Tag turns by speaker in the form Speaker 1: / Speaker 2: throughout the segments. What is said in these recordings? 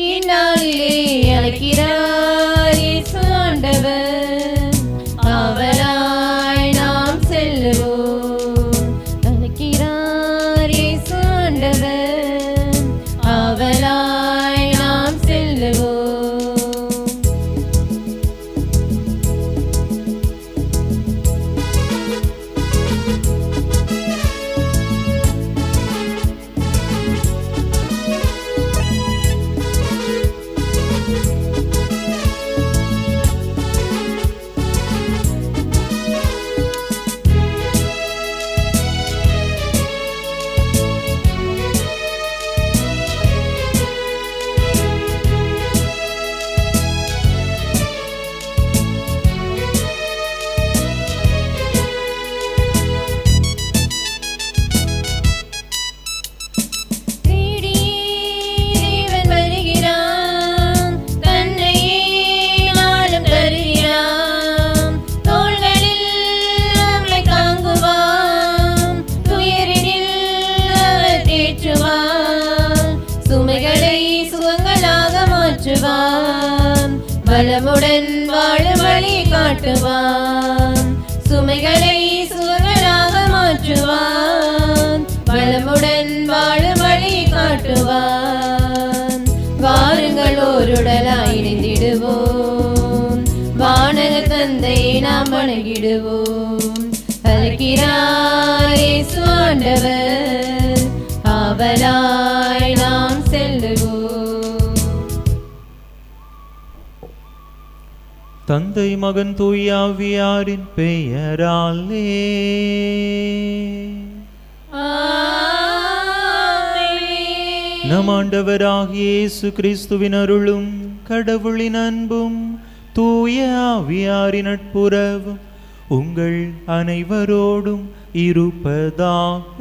Speaker 1: இந்நாளிலே அழைக்கிறார் இயேசு ஆண்டவர், ஆவலாய் நாம் செல்லுவோம். அழைக்கிறார் இயேசு ஆண்டவர், ஆவலாய் நாம் செல்லுவோம். பலமுடன் வாழும் வழி காட்டுவான், சுமைகளை சுகங்களாக மாற்றுவான். பலமுடன் வாழும் வழி காட்டுவான். வாருங்கள் ஓருடலாய் இணைந்திடுவோம், வானக தந்தையை நாம் வணங்கிடுவோம். அழைக்கிறார் இயேசு ஆண்டவர், ஆவலாய் நாம் செல்லுவோம்.
Speaker 2: தந்தை மகன் தூய ஆவியாரின் பெயராலே
Speaker 1: ஆமென்.
Speaker 2: நம் ஆண்டவராகிய இயேசு கிறிஸ்துவின் அருளும் கடவுளின் அன்பும் தூய ஆவியாரின் நட்புறவும் உங்கள் அனைவரோடும் இருப்பதாக.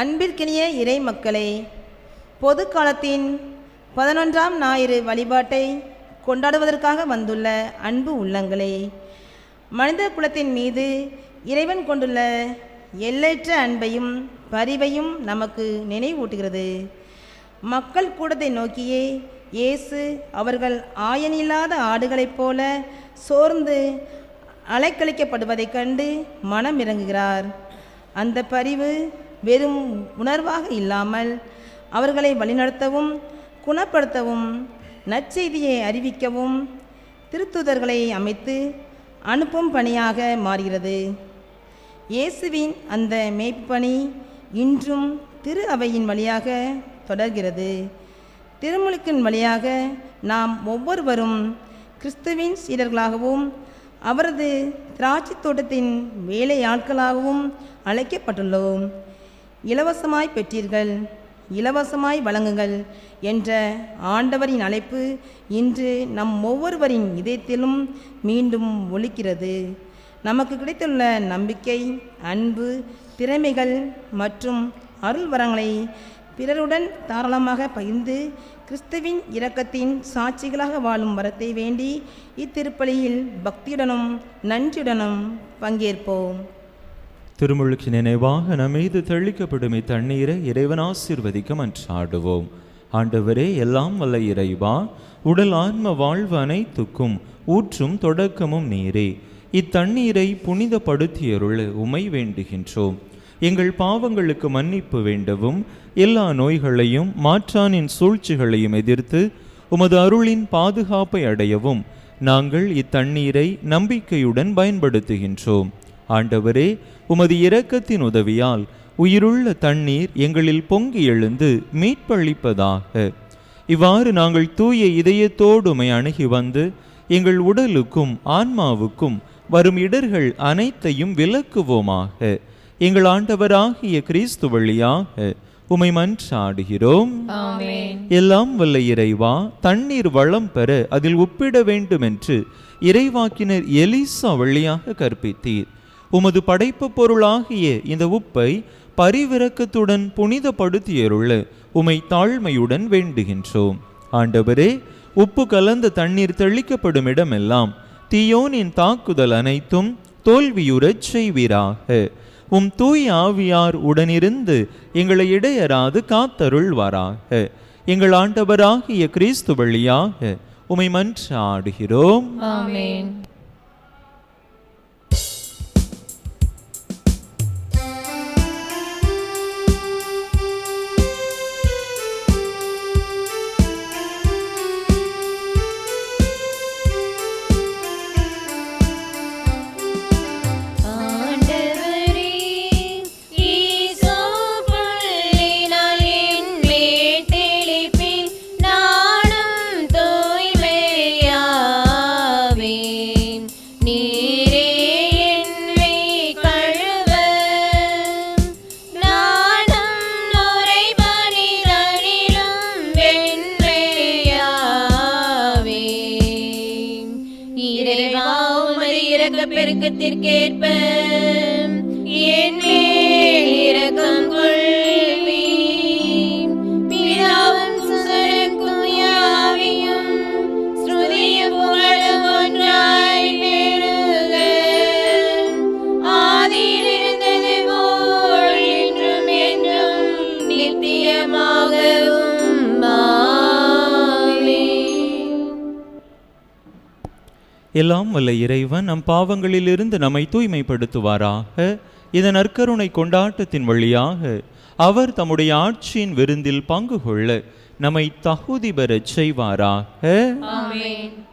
Speaker 3: அன்பிற்கினிய இறை மக்களே, பொது காலத்தின் 11ஆம் ஞாயிறு வழிபாட்டை கொண்டாடுவதற்காக வந்துள்ள அன்பு உள்ளங்களே, மனித குலத்தின் மீது இறைவன் கொண்டுள்ள எல்லையற்ற அன்பையும் பரிவையும் நமக்கு நினைவூட்டுகிறது. மக்கள் கூட்டத்தை நோக்கியே இயேசு அவர்கள் ஆயனில்லாத ஆடுகளைப் போல சோர்ந்து அலைக்கழிக்கப்படுவதைக் கண்டு மனம் இறங்குகிறார். அந்த பரிவு வெறும் உணர்வாக இல்லாமல் அவர்களை வழிநடத்தவும் குணப்படுத்தவும் நற்செய்தியை அறிவிக்கவும் திருத்தூதர்களை அமைத்து அனுப்பும் பணியாக மாறுகிறது. இயேசுவின் அந்த மேய்ப்பணி இன்றும் திரு அவையின் வழியாக தொடர்கிறது. திருமுழுக்கின் வழியாக நாம் ஒவ்வொருவரும் கிறிஸ்துவின் சீடர்களாகவும் அவரது திராட்சை தோட்டத்தின் வேலையாட்களாகவும் அழைக்கப்பட்டுள்ளோம். இலவசமாய் பெற்றீர்கள், இலவசமாய் வழங்குங்கள் என்ற ஆண்டவரின் அழைப்பு இன்று நம் ஒவ்வொருவரின் இதயத்திலும் மீண்டும் ஒலிக்கிறது. நமக்கு கிடைத்துள்ள நம்பிக்கை, அன்பு, திறமைகள் மற்றும் அருள் வரங்களை பிறருடன் தாராளமாக பகிர்ந்து கிறிஸ்துவின் இரக்கத்தின் சாட்சிகளாக வாழும் வரத்தை வேண்டி இத்திருப்பலியில் பக்தியுடனும் நன்றியுடனும் பங்கேற்போம்.
Speaker 2: திருமுழுக்கு நினைவாக நம்மீது தெளிக்கப்படும் இத்தண்ணீரை இறைவன் ஆசீர்வதிக்க மன்றாடுவோம். ஆண்டவரே, எல்லாம் வல்ல இறைவா, உடல் ஆன்ம வாழ்வு அனைத்துக்கும் ஊற்றும் தொடக்கமும் நீரே. இத்தண்ணீரை புனிதப்படுத்தியருள உமை வேண்டுகின்றோம். எங்கள் பாவங்களுக்கு மன்னிப்பு வேண்டவும், எல்லா நோய்களையும் மாற்றானின் சூழ்ச்சிகளையும் எதிர்த்து உமது அருளின் பாதுகாப்பை அடையவும் நாங்கள் இத்தண்ணீரை நம்பிக்கையுடன் பயன்படுத்துகின்றோம். ஆண்டவரே, உமது இரக்கத்தின் உதவியால் உயிருள்ள தண்ணீர் எங்களில் பொங்கி எழுந்து மீட்பளிப்பதாக. இவ்வாறு நாங்கள் தூய இதயத்தோடு உம்மை அணுகி வந்து எங்கள் உடலுக்கும் ஆன்மாவுக்கும் வரும் இடர்கள் அனைத்தையும் விலக்குவோமாக. எங்கள் ஆண்டவராகிய கிறிஸ்து வழியாக உமை மன்றாடுகிறோம்.
Speaker 1: ஆமென்.
Speaker 2: எல்லாம் வல்ல இறைவா, தண்ணீர் வளம் பெற அதில் உப்பிட வேண்டும் என்று இறைவாக்கினர் எலிசா வழியாக கற்பித்தீர். உமது படைப்பு பொருளாகிய இந்த உப்பை பரிவிரக்கத்துடன் புனிதப்படுத்தியருள உமை தாழ்மையுடன் வேண்டுகின்றோம். ஆண்டவரே, உப்பு கலந்த தண்ணீர் தெளிக்கப்படும் இடமெல்லாம் தீயோனின் தாக்குதல் அனைத்தும் தோல்வியுறச் செய்வீராக. உம் தூய் ஆவியார் உடனிருந்து எங்களை இடையராது காத்தருள்வாராக. எங்கள் ஆண்டவராகிய கிறிஸ்து வழியாக உமை மன்றாடுகிறோம்.
Speaker 1: ஆமென். பெருக்கத்திற்கேற்ப என் மேல் இரக்கம் கொள்வீர். பிதாவும் சுதனுக்கும் ஆவியும் ஸ்ருதியும் புகழும் ஒன்றாய் பெருக. ஆதியில் இருந்தது போல் இன்றும் என்றும் நித்தியமாகவும் ஆமென்.
Speaker 2: எல்லாம் வல்ல இறைவன் நம் பாவங்களிலிருந்து நம்மை தூய்மைப்படுத்துவாராக. இதன் நற்கருணை கொண்டாட்டத்தின் வழியாக அவர் தம்முடைய ஆட்சியின் விருந்தில் பங்கு கொள்ள நம்மை தகுதி பெறச் செய்வாராக.
Speaker 1: ஆமென்.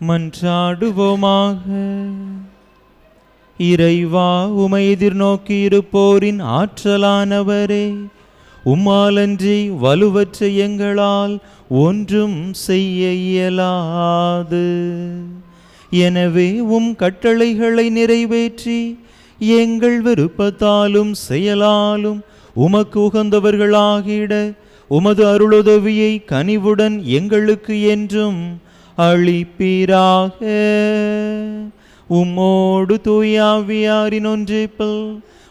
Speaker 2: மன்றாடுவோமாக. இறைவா, உமை எதிர்நோக்கி இருப்போரின் ஆற்றலானவரே, உம்மாலன்றி வலுவற்ற எங்களால் ஒன்றும் செய்ய இயலாது. எனவே உம் கட்டளைகளை நிறைவேற்றி எங்கள் விருப்பத்தாலும் செயலாலும் உமக்கு உகந்தவர்களாகிட உமது அருளுதவியை கனிவுடன் எங்களுக்கு என்றும் அளிப்பீராக. உம்மோடு தூயாவியாரின் ஒன்றிப்பில்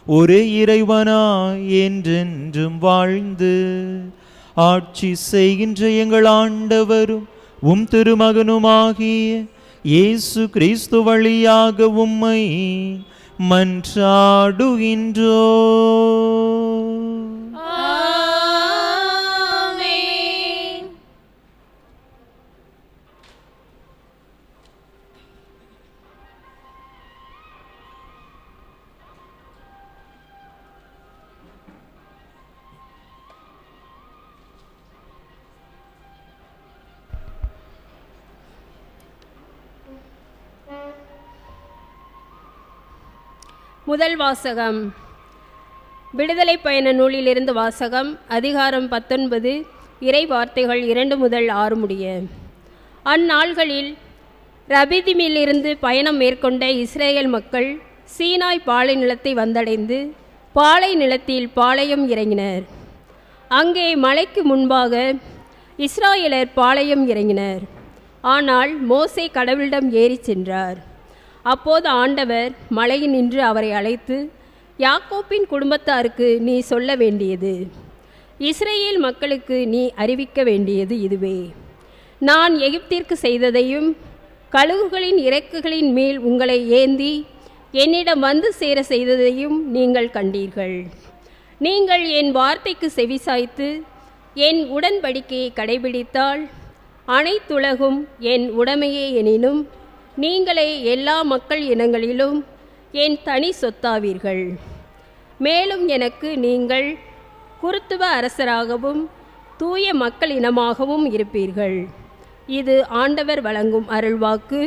Speaker 2: ஒரே இறைவனாய் என்றென்றும் வாழ்ந்து ஆட்சி செய்கின்ற எங்கள் ஆண்டவரும் உம் திருமகனுமாகிய இயேசு கிறிஸ்து வழியாக உம்மை மன்றாடுகின்றோ.
Speaker 4: முதல் வாசகம். விடுதலை பயண நூலிலிருந்து வாசகம். அதிகாரம் 19, இறை வார்த்தைகள் 2 முதல் 6 முடிய. அந்நாள்களில் ரபிதிமிலிருந்து பயணம் மேற்கொண்ட இஸ்ரேல் மக்கள் சீனாய் பாலை நிலத்தை வந்தடைந்து பாலை நிலத்தில் பாளையம் இறங்கினர். அங்கே மலைக்கு முன்பாக இஸ்ராயலர் பாளையம் இறங்கினர். ஆனால் மோசே கடவுளிடம் ஏறி சென்றார். அப்போது ஆண்டவர் மலையில் நின்று அவரை அழைத்து, யாக்கோப்பின் குடும்பத்தாருக்கு நீ சொல்ல வேண்டியது, இஸ்ரேல் மக்களுக்கு நீ அறிவிக்க வேண்டியது இதுவே. நான் எகிப்திற்கு செய்ததையும் கழுகுகளின் இறக்குகளின் மேல் உங்களை ஏந்தி என்னிடம் வந்து சேர செய்ததையும் நீங்கள் கண்டீர்கள். நீங்கள் என் வார்த்தைக்கு செவிசாய்த்து என் உடன்படிக்கையை கடைபிடித்தால் அனைத்துலகும் என் உடைமையே எனினும் நீங்களே எல்லா மக்கள் இனங்களிலும் என் தனி சொத்தாவீர்கள். மேலும் எனக்கு நீங்கள் குருத்துவ அரசராகவும் தூய மக்கள் இனமாகவும் இருப்பீர்கள். இது ஆண்டவர் வழங்கும் அருள்வாக்கு.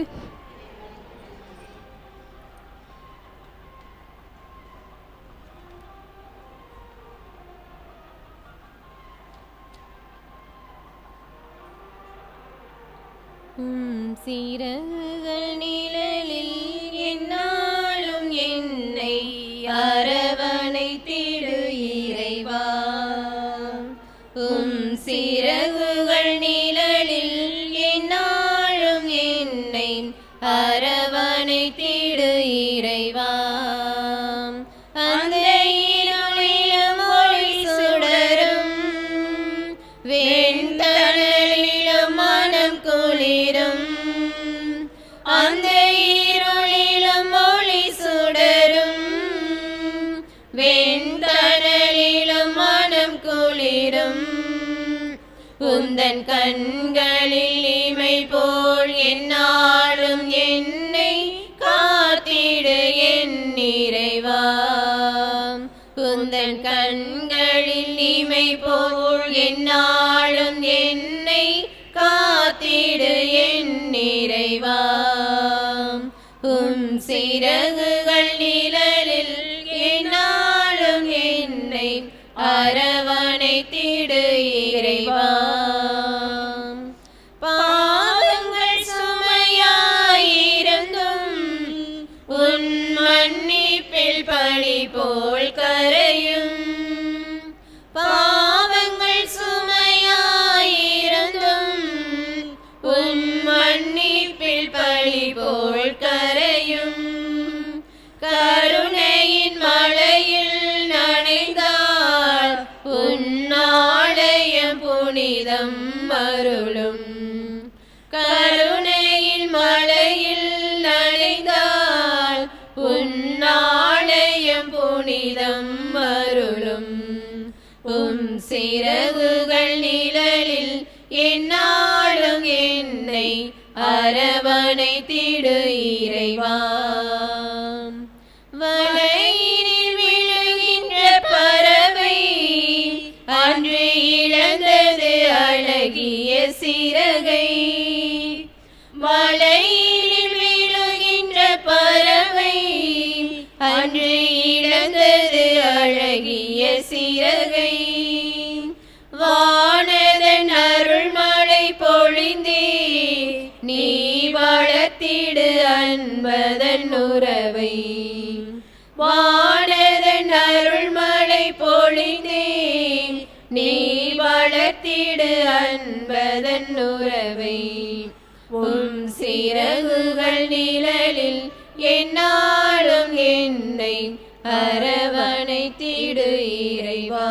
Speaker 1: சிறகுகள் நிழலில் என்னாலும் என்னை அரவணைத்திடு இறைவா. சிறகுகள் நிழலில் என்னாலும் என்னை அரவணைத்திடு இறைவா. அந்த இருளிலும் ஒளி சுடரும் வெண்தணலிலும் மனம் குளிரும். அந்த இருளிலும் ஒளி சுடரும் வெண்தணலிலும் மனம் குளிரும். உந்தன் கண்களில் இமை போல் என்னாலும் என்னை காத்திடு என் இறைவா. உந்தன் கண்களில் இமை போல் என்னாலும் என்னை காத்திடு என் இறைவா. சிறகுகள் நிழலில் என்னாலும் என்னை அரவணைத்திடு இறைவா. பாவங்கள் சுமையாயிருந்தும் உன் மன்னிப்பில் பழி போல் கரையும். பாவங்கள் சுமையாயிருந்தும் உன் மன்னிப்பில் பழி போல் கரையும். கருணையின் மழையில் நனைந்தால் உன் ஆலயம் புனிதம் அருளும். கருணையின் மழையில் நனைந்தால் உன் ஆலயம் புனிதம் அருளும். சிறகுகள் நிழலில் என்னாலும் என்னை அரவணைத்திடு இறைவா. அழகிய சிறகை வானதன் அருள்மழை பொழிந்தே நீ வளர்த்திடு அன்பதன் உறவை வானதன் அருள்மழை பொழிந்தே நீ வளர்த்திடு அன்பதன் உறவை உம் சிறகுகள் நிழலில் என்னாலும் என்னை அரவணைத்திடு இறைவா.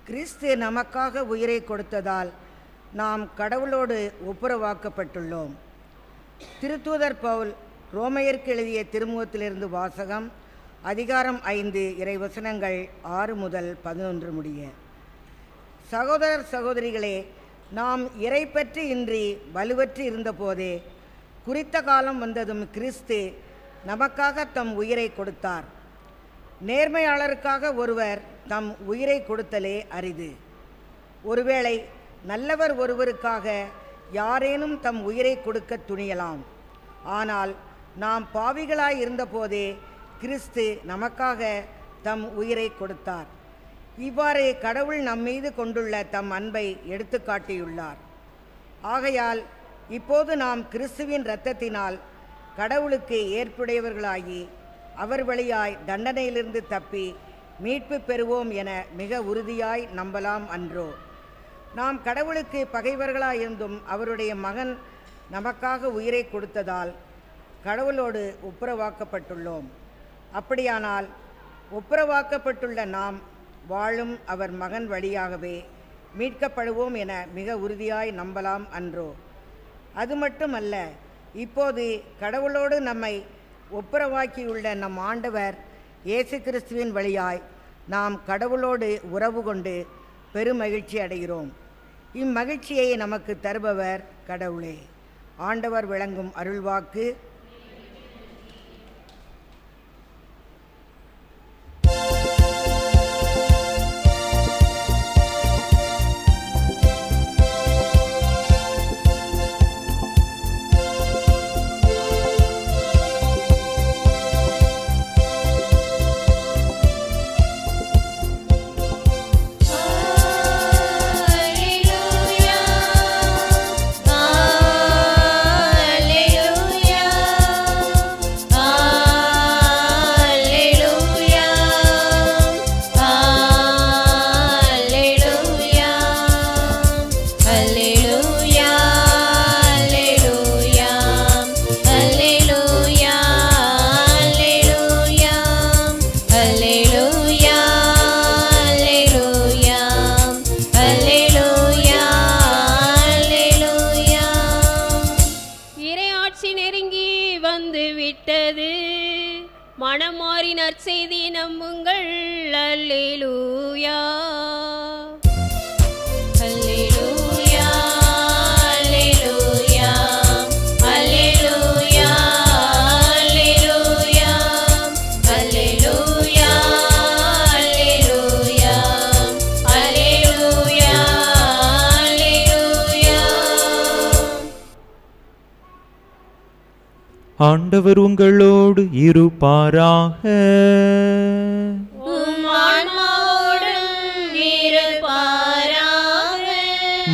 Speaker 5: கிறிஸ்து நமக்காக உயிரை கொடுத்ததால் நாம் கடவுளோடு ஒப்புரவாக்கப்பட்டுள்ளோம். திருத்தூதர் பவுல் ரோமையருக்கு எழுதிய திருமுகத்திலிருந்து வாசகம். அதிகாரம் 5 இறைவசனங்கள் 6 முதல் 11 முடிய. சகோதரர் சகோதரிகளே, நாம் இறைப்பற்று இன்றி வலுவற்று இருந்தபோதே குறித்த காலம் வந்ததும் கிறிஸ்து நமக்காக தம் உயிரை கொடுத்தார். நேர்மையாளருக்காக ஒருவர் தம் உயிரை கொடுத்தலே அரிது. ஒருவேளை நல்லவர் ஒருவருக்காக யாரேனும் தம் உயிரை கொடுக்க துணியலாம். ஆனால் நாம் பாவிகளாய் இருந்தபோதே கிறிஸ்து நமக்காக தம் உயிரை கொடுத்தார். இவ்வாறு கடவுள் நம்மீது கொண்டுள்ள தம் அன்பை எடுத்து காட்டியுள்ளார். ஆகையால் இப்போது நாம் கிறிஸ்துவின் இரத்தத்தினால் கடவுளுக்கு ஏற்புடையவர்களாகி அவர் வழியாய் தண்டனையிலிருந்து தப்பி மீட்பு பெறுவோம் என மிக உறுதியாய் நம்பலாம் அன்றோ? நாம் கடவுளுக்கு பகைவர்களாயிருந்தும் அவருடைய மகன் நமக்காக உயிரை கொடுத்ததால் கடவுளோடு ஒப்புரவாக்கப்பட்டுள்ளோம். அப்படியானால் ஒப்புரவாக்கப்பட்டுள்ள நாம் வாழும் அவர் மகன் வழியாகவே மீட்கப்படுவோம் என மிக உறுதியாய் நம்பலாம் அன்றோ? அது மட்டுமல்ல, இப்போது கடவுளோடு நம்மை ஒப்புரவாக்கியுள்ள நம் ஆண்டவர் இயேசு கிறிஸ்துவின் வழியாய் நாம் கடவுளோடு உறவு கொண்டு பெருமகிழ்ச்சி அடைகிறோம். இம்மகிழ்ச்சியை நமக்கு தருபவர் கடவுளே. ஆண்டவர் விளங்கும் அருள்வாக்கு.
Speaker 4: நற்செய்தி நம்புங்கள். அல்லேலூயா
Speaker 1: அல்லேலூயா அல்லேலூயா அல்லேலூயா அல்லேலூயா அல்லேலூயா அல்லேலூயா அல்லேலூயா அல்லேலூயா.
Speaker 2: ஆண்டவர் உங்களோடு இருப்பாராக.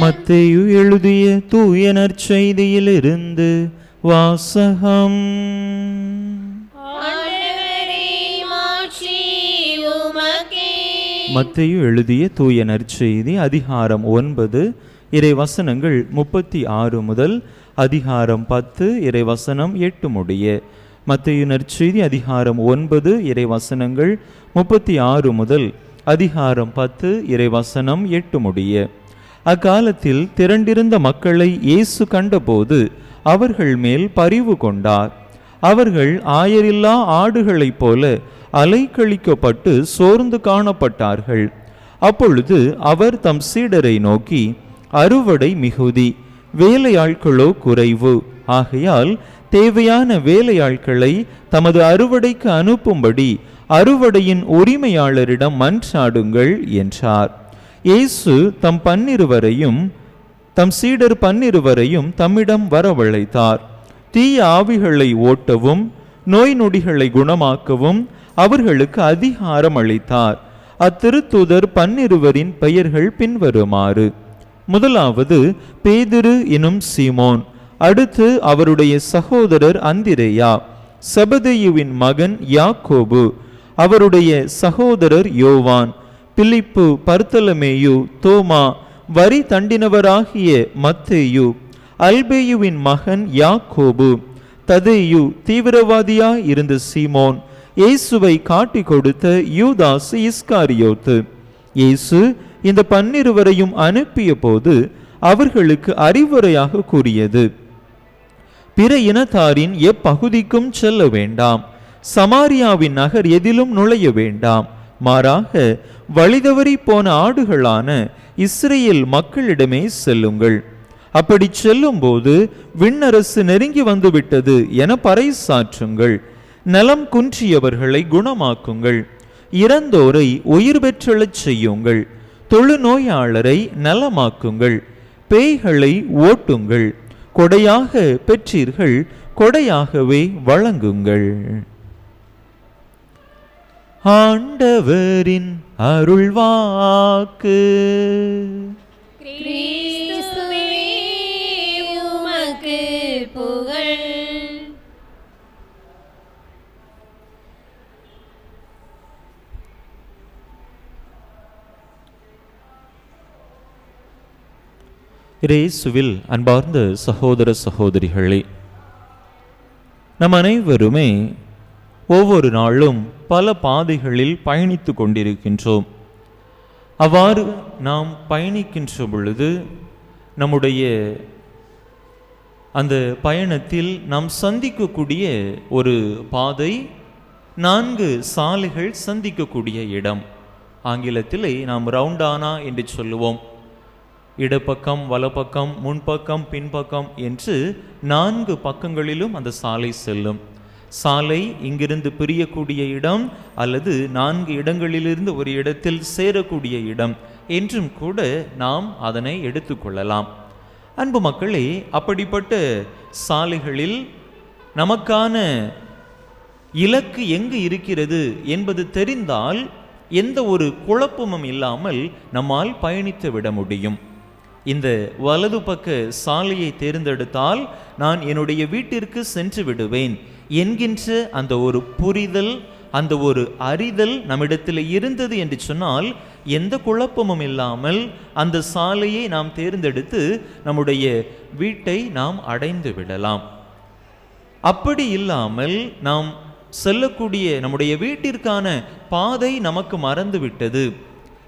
Speaker 2: மத்தேயு எழுதிய தூய நற்செய்தியிலிருந்து வாசகம். மத்தேயு எழுதிய தூய நற்செய்தி அதிகாரம் 9 இறை வசனங்கள் 36 முதல் அதிகாரம் 10 இறை வசனம் 8 முடிய. மத்தேயு நற்செய்தி அதிகாரம் 9 இறை வசனங்கள் 36 முதல் அதிகாரம் 10 இறை வசனம் 8 முடிய. அக்காலத்தில் திரண்டிருந்த மக்களை இயேசு கண்டபோது அவர்கள் மேல் பரிவு கொண்டார். அவர்கள் ஆயரில்லா ஆடுகளைப் போல அலைக்கழிக்கப்பட்டு சோர்ந்து காணப்பட்டார்கள். அப்பொழுது அவர் தம் சீடரை நோக்கி, அறுவடை மிகுதி, வேலையாட்களோ குறைவு. ஆகையால் தேவையான வேலையாட்களை தமது அறுவடைக்கு அனுப்பும்படி அறுவடையின் உரிமையாளரிடம் மன்றாடுங்கள் என்றார். இயேசு தம் சீடர் 12 தம்மிடம் வரவழைத்தார். தீய ஆவிகளை ஓட்டவும் நோய் நொடிகளை குணமாக்கவும் அவர்களுக்கு அதிகாரம் அளித்தார். அத்திருத்தூதர் 12 பெயர்கள் பின்வருமாறு: முதலாவது பேதுரு எனும் சீமோன், அடுத்து அவருடைய சகோதரர் அந்திரேயா, செபதேயுவின் மகன் யாக்கோபு, அவருடைய சகோதரர் யோவான், பிலிப்பு, பர்த்தலமேயு, தோமா, வரி தண்டினவராகிய மத்தேயு, அல்பேயுவின் மகன் யாக்கோபு, ததேயு, தீவிரவாதியாய் இருந்த சீமோன், இயேசுவை காட்டிக் கொடுத்த யூதாசு இஸ்காரியோத்து. இயேசு இந்த 12 அனுப்பிய போது அவர்களுக்கு அறிவுரையாக கூறியது: பிற இனத்தாரின் எப்பகுதிக்கும் செல்ல வேண்டாம், சமாரியாவின் நகர் எதிலும் நுழைய வேண்டாம், மாறாக வழிதவறி போன ஆடுகளான இஸ்ரேல் மக்களிடமே செல்லுங்கள். அப்படி செல்லும் போது விண்ணரசு நெருங்கி வந்துவிட்டது என பறைசாற்றுங்கள். நலம் குன்றியவர்களை குணமாக்குங்கள், இறந்தோரை உயிர் பெற்றெழச் செய்யுங்கள், தொழுநோயாளரை நலமாக்குங்கள், பேய்களை ஓட்டுங்கள். கொடையாக பெற்றீர்கள், கொடையாகவே வழங்குங்கள். ஆண்டவரின் அருள்வாக்கு.
Speaker 4: கிறிஸ்துவே உமக்கு புகழ்.
Speaker 2: இயேசுவில் அன்பார்ந்த சகோதர சகோதரிகளே, நம் அனைவருமே ஒவ்வொரு நாளும் பல பாதைகளில் பயணித்து கொண்டிருக்கின்றோம். அவ்வாறு நாம் பயணிக்கின்ற பொழுது நம்முடைய அந்த பயணத்தில் நாம் சந்திக்கக்கூடிய ஒரு பாதை 4 சாலைகள் சந்திக்கக்கூடிய இடம். ஆங்கிலத்திலே நாம் ரவுண்டானா என்று சொல்லுவோம். இடப்பக்கம், வலப்பக்கம், முன்பக்கம், பின்பக்கம் என்று 4 பக்கங்களிலும் அந்த சாலை செல்லும். சாலை இங்கிருந்து பிரியக்கூடிய இடம் அல்லது 4 இடங்களிலிருந்து ஒரு இடத்தில் சேரக்கூடிய இடம் என்றும் கூட நாம் அதனை எடுத்துக்கொள்ளலாம். அன்பு மக்களே, அப்படிப்பட்ட சாலைகளில் நமக்கான இலக்கு எங்கு இருக்கிறது என்பது தெரிந்தால் எந்த ஒரு குழப்பமும் இல்லாமல் நம்மால் பயணித்து விட முடியும். இந்த வலது பக்க சாலையை தேர்ந்தெடுத்தால் நான் என்னுடைய வீட்டிற்கு சென்று விடுவேன் என்கின்ற அந்த ஒரு புரிதல், அந்த ஒரு அறிதல் நம்மிடத்தில் இருந்தது என்று சொன்னால் எந்த குழப்பமும் இல்லாமல் அந்த சாலையை நாம் தேர்ந்தெடுத்து நம்முடைய வீட்டை நாம் அடைந்து விடலாம். அப்படி இல்லாமல் நாம் செல்லக்கூடிய நம்முடைய வீட்டிற்கான பாதை நமக்கு மறந்துவிட்டது,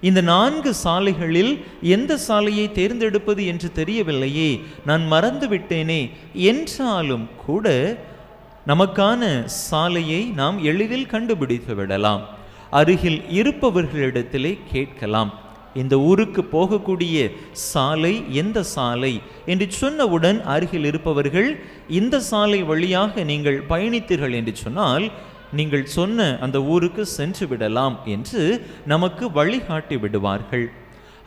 Speaker 2: இந்த 4 சாலைகளில் எந்த சாலையை தேர்ந்தெடுப்பது என்று தெரியவில்லையே, நான் மறந்து விட்டேனே என்றாலும் கூட நமக்கான சாலையை நாம் எளிதில் கண்டுபிடித்து விடலாம். அருகில் இருப்பவர்களிடத்திலே கேட்கலாம், இந்த ஊருக்கு போகக்கூடிய சாலை எந்த சாலை என்று சொன்னவுடன் அருகில் இருப்பவர்கள் இந்த சாலை வழியாக நீங்கள் பயணித்தீர்கள் என்று சொன்னால் நீங்கள் சொன்ன அந்த ஊருக்கு சென்று விடலாம் என்று நமக்கு வழிகாட்டி விடுவார்கள்.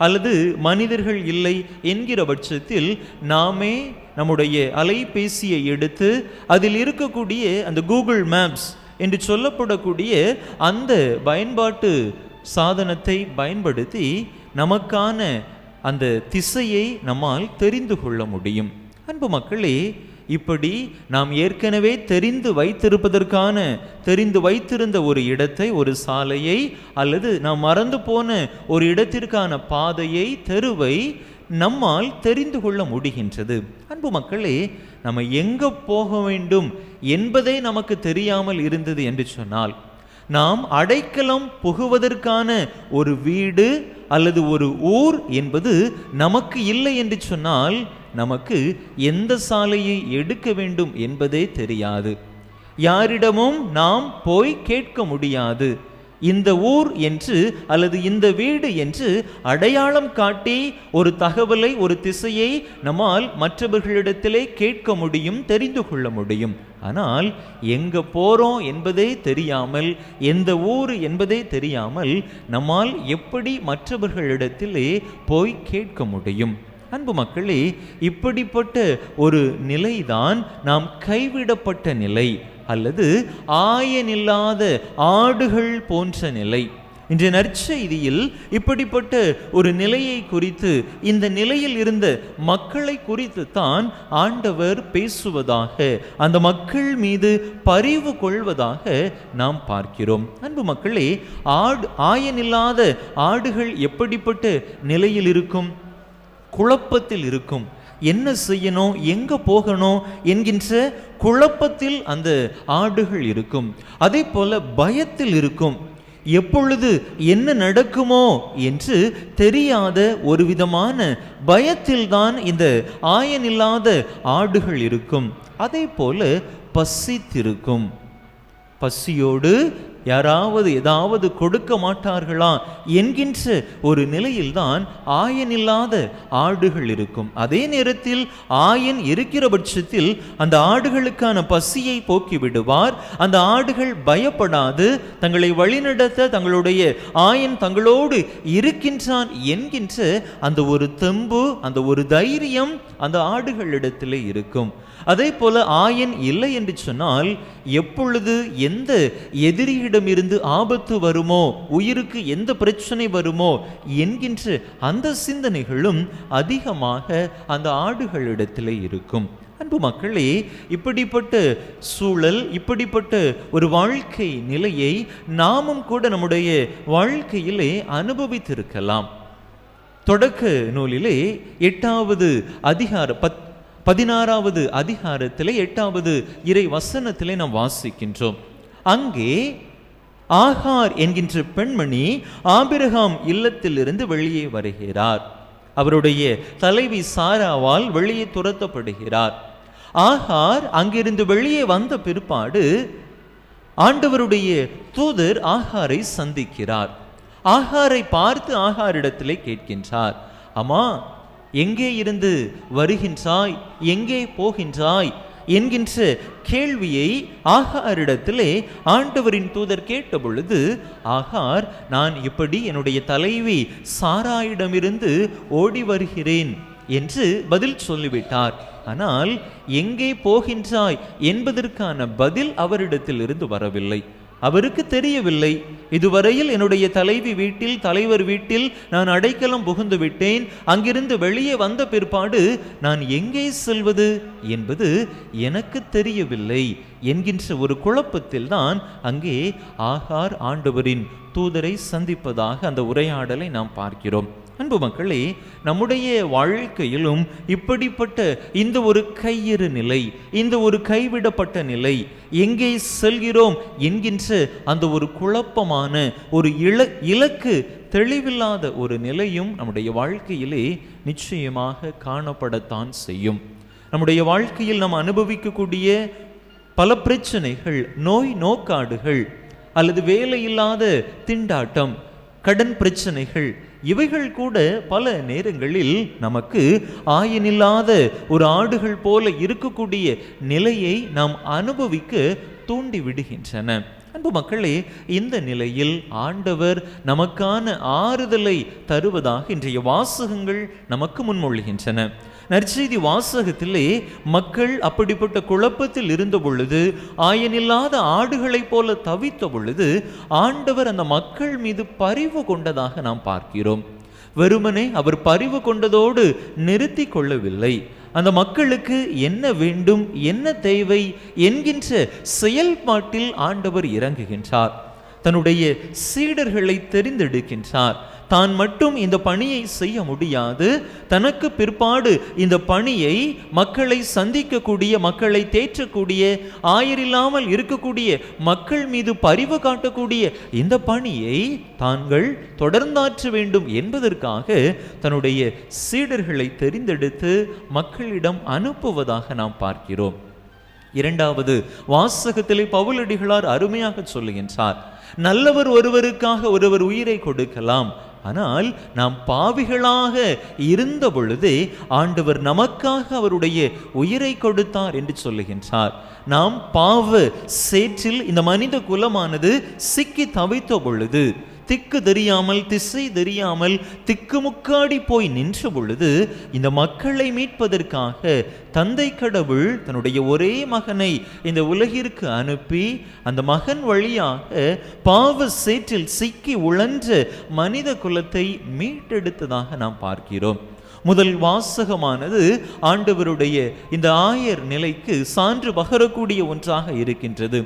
Speaker 2: அல்லது மனிதர்கள் இல்லை என்கிற பட்சத்தில் நாமே நம்முடைய அலைபேசியை எடுத்து அதில் இருக்கக்கூடிய அந்த கூகுள் மேப்ஸ் என்று சொல்லப்படக்கூடிய அந்த பயன்பாட்டு சாதனத்தை பயன்படுத்தி நமக்கான அந்த திசையை நம்மால் தெரிந்து கொள்ள முடியும். அன்பு மக்களே, இப்படி நாம் ஏற்கனவே தெரிந்து வைத்திருந்த ஒரு இடத்தை, ஒரு சாலையை, அல்லது நாம் மறந்து போன ஒரு இடத்திற்கான பாதையை, தெருவை நம்மால் தெரிந்து கொள்ள முடிகின்றது. அன்பு மக்களே, நம்ம எங்கே போக வேண்டும் என்பதை நமக்கு தெரியாமல் இருந்தது என்று சொன்னால், நாம் அடைக்கலம் புகுவதற்கான ஒரு வீடு அல்லது ஒரு ஊர் என்பது நமக்கு இல்லை என்று சொன்னால் நமக்கு எந்த சாலையை எடுக்க வேண்டும் என்பதே தெரியாது. யாரிடமும் நாம் போய் கேட்க முடியாது. இந்த ஊர் என்று அல்லது இந்த வீடு என்று அடையாளம் காட்டி ஒரு தகவலை, ஒரு திசையை நம்மால் மற்றவர்களிடத்திலே கேட்க முடியும், தெரிந்து கொள்ள முடியும். ஆனால் எங்க போறோம் என்பதே தெரியாமல், எந்த ஊர் என்பதே தெரியாமல் நம்மால் எப்படி மற்றவர்களிடத்திலே போய் கேட்க முடியும்? அன்பு மக்களே, இப்படிப்பட்ட ஒரு நிலைதான் நாம் கைவிடப்பட்ட நிலை அல்லது ஆயனில்லாத ஆடுகள் போன்ற நிலை. இன்றைய நற்செய்தியில் இப்படிப்பட்ட ஒரு நிலையை குறித்து, இந்த நிலையில் இருந்த மக்களை குறித்து தான் ஆண்டவர் பேசுவதாக, அந்த மக்கள் மீது பரிவு கொள்வதாக நாம் பார்க்கிறோம். அன்பு மக்களே, ஆயனில்லாத ஆடுகள் எப்படிப்பட்ட நிலையில் இருக்கும்? குழப்பத்தில் இருக்கும். என்ன செய்யணும், எங்க போகணும் என்கின்ற குழப்பத்தில் அந்த ஆடுகள் இருக்கும். அதே போல பயத்தில் இருக்கும். எப்பொழுது என்ன நடக்குமோ என்று தெரியாத ஒரு விதமான பயத்தில்தான் இந்த ஆயனில்லாத ஆடுகள் இருக்கும். அதே போல பசித்திருக்கும். பசியோடு யாராவது ஏதாவது கொடுக்க மாட்டார்களா என்கின்ற ஒரு நிலையில்தான் ஆயனில்லாத ஆடுகள் இருக்கும். அதே நேரத்தில் ஆயன் இருக்கிற பட்சத்தில் அந்த ஆடுகளுக்கான பசியை போக்கி விடுவார். அந்த ஆடுகள் பயப்படாது, தங்களை வழிநடத்த தங்களுடைய ஆயன் தங்களோடு இருக்கின்றான் என்கின்ற அந்த ஒரு தெம்பு, அந்த ஒரு தைரியம் அந்த ஆடுகளிடத்திலே இருக்கும். அதே போல ஆயன் இல்லை என்று சொன்னால் எப்பொழுது எந்த எதிரியிடமிருந்து ஆபத்து வருமோ, உயிருக்கு எந்த பிரச்சனை வருமோ என்கின்ற அந்த சிந்தனைகளும் அதிகமாக அந்த ஆடுகளிடத்திலே இருக்கும். அன்பு மக்களே, இப்படிப்பட்ட சூழல், இப்படிப்பட்ட ஒரு வாழ்க்கை நிலையை நாமும் கூட நம்முடைய வாழ்க்கையிலே அனுபவித்திருக்கலாம். தொடக்க நூலிலே 8வது அதிகாரம் 16வது அதிகாரத்திலே 8வது இறை வசனத்திலே நாம் வாசிக்கின்றோம். அங்கே ஆகார் என்கின்ற பெண்மணி ஆபிரகாம் இல்லத்திலிருந்து வெளியே வருகிறார். அவருடைய தலைவி சாராவால் வெளியே துரத்தப்படுகிறார். ஆகார் அங்கிருந்து வெளியே வந்த பிற்பாடு ஆண்டவருடைய தூதர் ஆகாரை சந்திக்கிறார். ஆகாரை பார்த்து ஆகாரிடத்திலே கேட்கின்றார், அம்மா, எங்கே இருந்து வருகின்றாய், எங்கே போகின்றாய் என்கின்ற கேள்வியை ஆகாரிடத்திலே ஆண்டவரின் தூதர் கேட்ட பொழுது, ஆகார், நான் இப்படி என்னுடைய தலைவி சாராயிடமிருந்து ஓடி வருகிறேன் என்று பதில் சொல்லிவிட்டார். ஆனால் எங்கே போகின்றாய் என்பதற்கான பதில் அவரிடத்தில் இருந்து வரவில்லை. அவருக்கு தெரியவில்லை. இதுவரையில் என்னுடைய தலைவி வீட்டில், தலைவர் வீட்டில் நான் அடைக்கலம் புகுந்து விட்டேன். அங்கிருந்து வெளியே வந்த பிற்பாடு நான் எங்கே செல்வது என்பது எனக்கு தெரியவில்லை என்கின்ற ஒரு குழப்பத்தில் தான் அங்கே ஆகார் ஆண்டவரின் தூதரை சந்திப்பதாக அந்த உரையாடலை நாம் பார்க்கிறோம். அன்பு மக்களே, நம்முடைய வாழ்க்கையிலும் இப்படிப்பட்ட இந்த ஒரு கையிறு நிலை, இந்த ஒரு கைவிடப்பட்ட நிலை, எங்கே செல்கிறோம் என்கின்ற அந்த ஒரு குழப்பமான ஒரு இலக்கு தெளிவில்லாத ஒரு நிலையும் நம்முடைய வாழ்க்கையிலே நிச்சயமாக காணப்படத்தான் செய்யும். நம்முடைய வாழ்க்கையில் நாம் அனுபவிக்கக்கூடிய பல பிரச்சனைகள், நோய் நோக்காடுகள் அல்லது வேலையில்லாத திண்டாட்டம், கடன் பிரச்சனைகள், இவைகள் கூட பல நேரங்களில் நமக்கு ஆயனில்லாத ஒரு ஆடுகள் போல இருக்கக்கூடிய நிலையை நாம் அனுபவிக்க தூண்டி விடுகின்றன. அன்பு மக்களே, இந்த நிலையில் ஆண்டவர் நமக்கான ஆறுதலை தருவதாக இன்றைய வாசகங்கள் நமக்கு முன்மொழிகின்றன. நற்செய்தி வாசகத்திலே மக்கள் அப்படிப்பட்ட குழப்பத்தில் இருந்த பொழுது, ஆயனில்லாத ஆடுகளைப் போல தவித்த பொழுது, ஆண்டவர் அந்த மக்கள் மீது பரிவு கொண்டதாக நாம் பார்க்கிறோம். வெறுமனே அவர் பரிவு கொண்டதோடு நிறுத்தி கொள்ளவில்லை. அந்த மக்களுக்கு என்ன வேண்டும், என்ன தேவை என்கின்ற செயல்பாட்டில் ஆண்டவர் இறங்குகின்றார். தன்னுடைய சீடர்களை தெரிந்தெடுக்கின்றார். தான் மட்டும் இந்த பணியை செய்ய முடியாது. தனக்கு பிற்பாடு இந்த பணியை மக்களை சந்திக்கக்கூடிய, மக்களை தேற்றக்கூடிய, ஆயரில்லாமல் இருக்கக்கூடிய மக்கள் மீது பரிவு காட்டக்கூடிய இந்த பணியை தாங்கள் தொடர்ந்தாற்ற வேண்டும் என்பதற்காக தன்னுடைய சீடர்களை தெரிந்தெடுத்து மக்களிடம் அனுப்புவதாக நாம் பார்க்கிறோம். 2வது வாசகத்திலே பவுலடிகளார் அருமையாக சொல்லுகின்றார். நல்லவர் ஒருவருக்காக ஒருவர் உயிரை கொடுக்கலாம். ஆனால் நாம் பாவிகளாக இருந்த பொழுதே ஆண்டவர் நமக்காக அவருடைய உயிரை கொடுத்தார் என்று சொல்லுகின்றார். நாம் பாவ சேற்றில் இந்த மனித குலமானது சிக்கி தவித்த பொழுது, திக்கு தெரியாமல் திசை தெரியாமல் திக்குமுக்காடி போய் நின்ற பொழுது, இந்த மக்களை மீட்பதற்காக தந்தை கடவுள் தன்னுடைய ஒரே மகனை இந்த உலகிற்கு அனுப்பி அந்த மகன் வழியாக பாவ சேற்றில் சிக்கி உழன்ற மனித குலத்தை மீட்டெடுத்ததாக நாம் பார்க்கிறோம். முதல் வாசகமானது ஆண்டவருடைய இந்த ஆயர் நிலைக்கு சான்று பகரக்கூடிய ஒன்றாக இருக்கின்றது.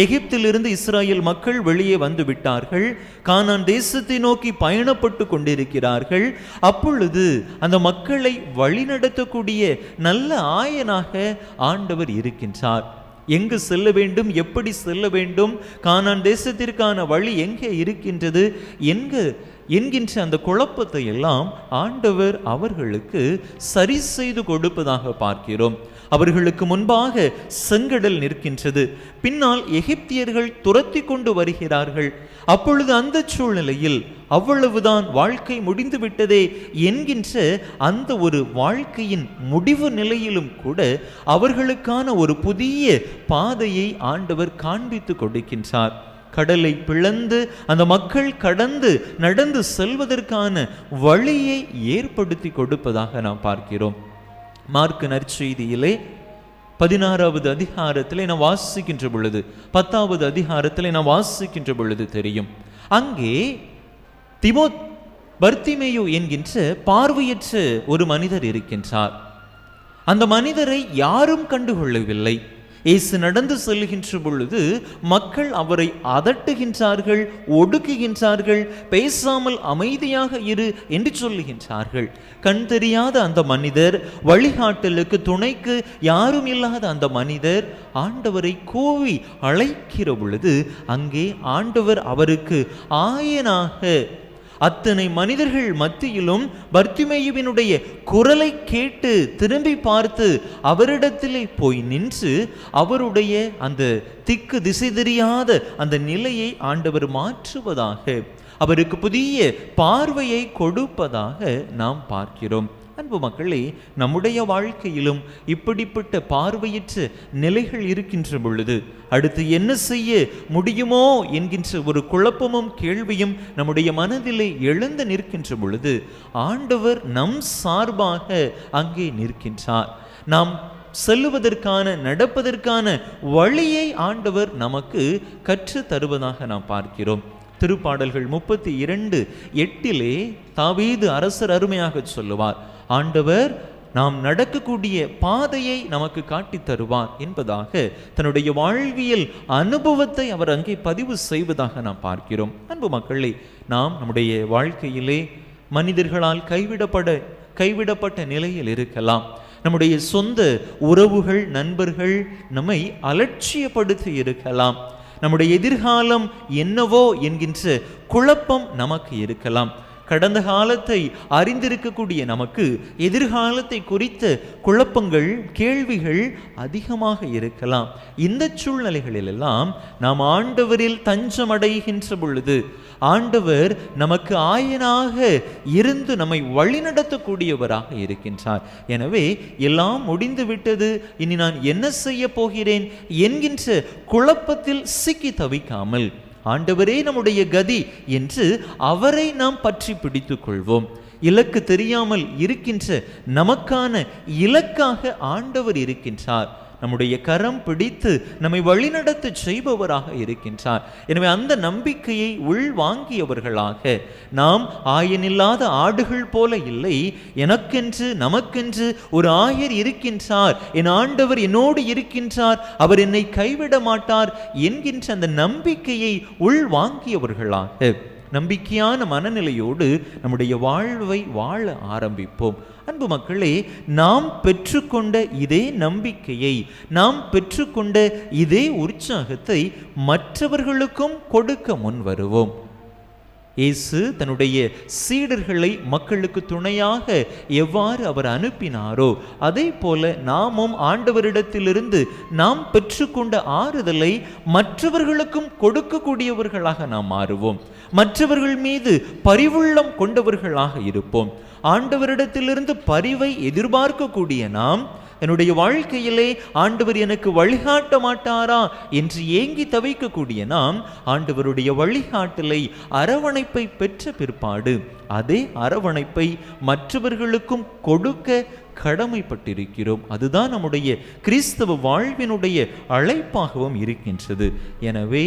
Speaker 2: எகிப்திலிருந்து இஸ்ராயேல் மக்கள் வெளியே வந்து விட்டார்கள். கானான் தேசத்தை நோக்கி பயணப்பட்டு கொண்டிருக்கிறார்கள். அப்பொழுது அந்த மக்களை வழிநடத்தக்கூடிய நல்ல ஆயனாக ஆண்டவர் இருக்கின்றார். எங்கு செல்ல வேண்டும், எப்படி செல்ல வேண்டும், கானான் தேசத்திற்கான வழி எங்கே இருக்கின்றது என்கின்ற அந்த குழப்பத்தை எல்லாம் ஆண்டவர் அவர்களுக்கு சரி செய்து கொடுப்பதாக பார்க்கிறோம். அவர்களுக்கு முன்பாக செங்கடல் நிற்கின்றது. பின்னால் எகிப்தியர்கள் துரத்தி கொண்டு வருகிறார்கள். அப்பொழுது அந்த சூழ்நிலையில் அவ்வளவுதான், வாழ்க்கை முடிந்து விட்டதே என்கின்ற அந்த ஒரு வாழ்க்கையின் முடிவு நிலையிலும் கூட அவர்களுக்கான ஒரு புதிய பாதையை ஆண்டவர் காண்பித்து கொடுக்கின்றார். கடலை பிளந்து அந்த மக்கள் கடந்து நடந்து செல்வதற்கான வழியை ஏற்படுத்தி கொடுப்பதாக நாம் பார்க்கிறோம். மார்க்கு நற்செய்தியிலே 16வது அதிகாரத்திலே நாம் வாசிக்கின்ற பொழுது, 10வது அதிகாரத்திலே நாம் வாசிக்கின்ற பொழுது தெரியும், அங்கே பர்த்திமேயு என்கின்ற பார்வையற்ற ஒரு மனிதர் இருக்கின்றார். அந்த மனிதரை யாரும் கண்டுகொள்ளவில்லை. இயேசு நடந்து செல்கின்ற பொழுது மக்கள் அவரை அதட்டுகின்றார்கள், ஒடுக்குகின்றார்கள், பேசாமல் அமைதியாக இரு என்று சொல்லுகின்றார்கள். கண் தெரியாத அந்த மனிதர், வழிகாட்டலுக்கு துணைக்கு யாரும் இல்லாத அந்த மனிதர் ஆண்டவரை கூவி அழைக்கிற பொழுது அங்கே ஆண்டவர் அவருக்கு ஆயனாக அத்தனை மனிதர்கள் மத்தியிலும் பர்த்திமேயுவினுடைய குரலை கேட்டு திரும்பி பார்த்து அவரிடத்திலே போய் நின்று அவருடைய அந்த திக்கு திசை தெரியாத அந்த நிலையை ஆண்டவர் மாற்றுவதாக, அவருக்கு புதிய பார்வையை கொடுப்பதாக நாம் பார்க்கிறோம். அன்பு மக்களே, நம்முடைய வாழ்க்கையிலும் இப்படிப்பட்ட பார்வையற்ற நிலைகள் இருக்கின்ற பொழுது அடுத்து என்ன செய்ய முடியுமோ என்கின்ற ஒரு குழப்பமும் கேள்வியும் நம்முடைய மனதிலே எழுந்து நிற்கின்ற பொழுது ஆண்டவர் நம் சார்பாக அங்கே நிற்கின்றார். நாம் செல்லுவதற்கான, நடப்பதற்கான வழியை ஆண்டவர் நமக்கு கற்று தருவதாக நாம் பார்க்கிறோம். திருப்பாடல்கள் 32:8 தாவீது அரசர் அருமையாக சொல்லுவார், ஆண்டவர் நாம் நடக்கக்கூடிய பாதையை நமக்கு காட்டி தருவார் என்பதாக தன்னுடைய வாழ்வியல் அனுபவத்தை அவர் அங்கே பதிவு செய்வதாக நாம் பார்க்கிறோம். அன்பு மக்களே, நாம் நம்முடைய வாழ்க்கையிலே மனிதர்களால் கைவிடப்பட்ட நிலையில் இருக்கலாம். நம்முடைய சொந்த உறவுகள், நண்பர்கள் நம்மை அலட்சியப்படுத்தி இருக்கலாம். நம்முடைய எதிர்காலம் என்னவோ என்கின்ற குழப்பம் நமக்கு இருக்கலாம். கடந்த காலத்தை அறிந்திருக்கக்கூடிய நமக்கு எதிர்காலத்தை குறித்த குழப்பங்கள், கேள்விகள் அதிகமாக இருக்கலாம். இந்த சூழ்நிலைகளிலெல்லாம் நாம் ஆண்டவரில் தஞ்சமடைகின்ற பொழுது ஆண்டவர் நமக்கு ஆயனாக இருந்து நம்மை வழிநடத்தக்கூடியவராக இருக்கின்றார். எனவே எல்லாம் முடிந்து விட்டது, இனி நான் என்ன செய்ய போகிறேன் என்கின்ற குழப்பத்தில் சிக்கி தவிக்காமல் ஆண்டவரே நம்முடைய கதி என்று அவரை நாம் பற்றி பிடித்துக் கொள்வோம். இலக்கு தெரியாமல் இருக்கின்ற நமக்கான இலக்காக ஆண்டவர் இருக்கின்றார். நம்முடைய கரம் பிடித்து நம்மை வழிநடத்த செய்பவராக இருக்கின்றார். எனவே அந்த நம்பிக்கையை உள்வாங்கியவர்களாக நாம் ஆயனில்லாத ஆடுகள் போல இல்லை, எனக்கென்று நமக்கென்று ஒரு ஆயர் இருக்கின்றார், என் ஆண்டவர் என்னோடு இருக்கின்றார், அவர் என்னை கைவிட மாட்டார் என்கின்ற அந்த நம்பிக்கையை உள்வாங்கியவர்களாக நம்பிக்கையான மனநிலையோடு நம்முடைய வாழ்வை வாழ ஆரம்பிப்போம். அன்பு மக்களே, நாம் பெற்றுக்கொண்ட இதே நம்பிக்கையை, நாம் பெற்றுக்கொண்ட இதே உற்சாகத்தை மற்றவர்களுக்கும் கொடுக்க முன் வருவோம். இயேசு தன்னுடைய சீடர்களை மக்களுக்கு துணையாக எவ்வாறு அவர் அனுப்பினாரோ அதே போல நாமும் ஆண்டவரிடத்திலிருந்து நாம் பெற்றுக்கொண்ட ஆறுதலை மற்றவர்களுக்கும் கொடுக்கக்கூடியவர்களாக நாம் மாறுவோம். மற்றவர்கள் மீது பரிவுள்ளம் கொண்டவர்களாக இருப்போம். ஆண்டவரிடத்திலிருந்து பரிவை எதிர்பார்க்கக்கூடிய நாம் என்னுடைய வாழ்க்கையிலே ஆண்டவர் எனக்கு வழிகாட்ட மாட்டாரா என்று ஏங்கி தவிக்கக்கூடிய நாம் ஆண்டவருடைய வழிகாட்டலை அரவணைப்பை பெற்ற பிற்பாடு அதே அரவணைப்பை மற்றவர்களுக்கும் கொடுக்க கடமைப்பட்டிருக்கிறோம். அதுதான் நம்முடைய கிறிஸ்தவ வாழ்வினுடைய அழைப்பாகவும் இருக்கின்றது. எனவே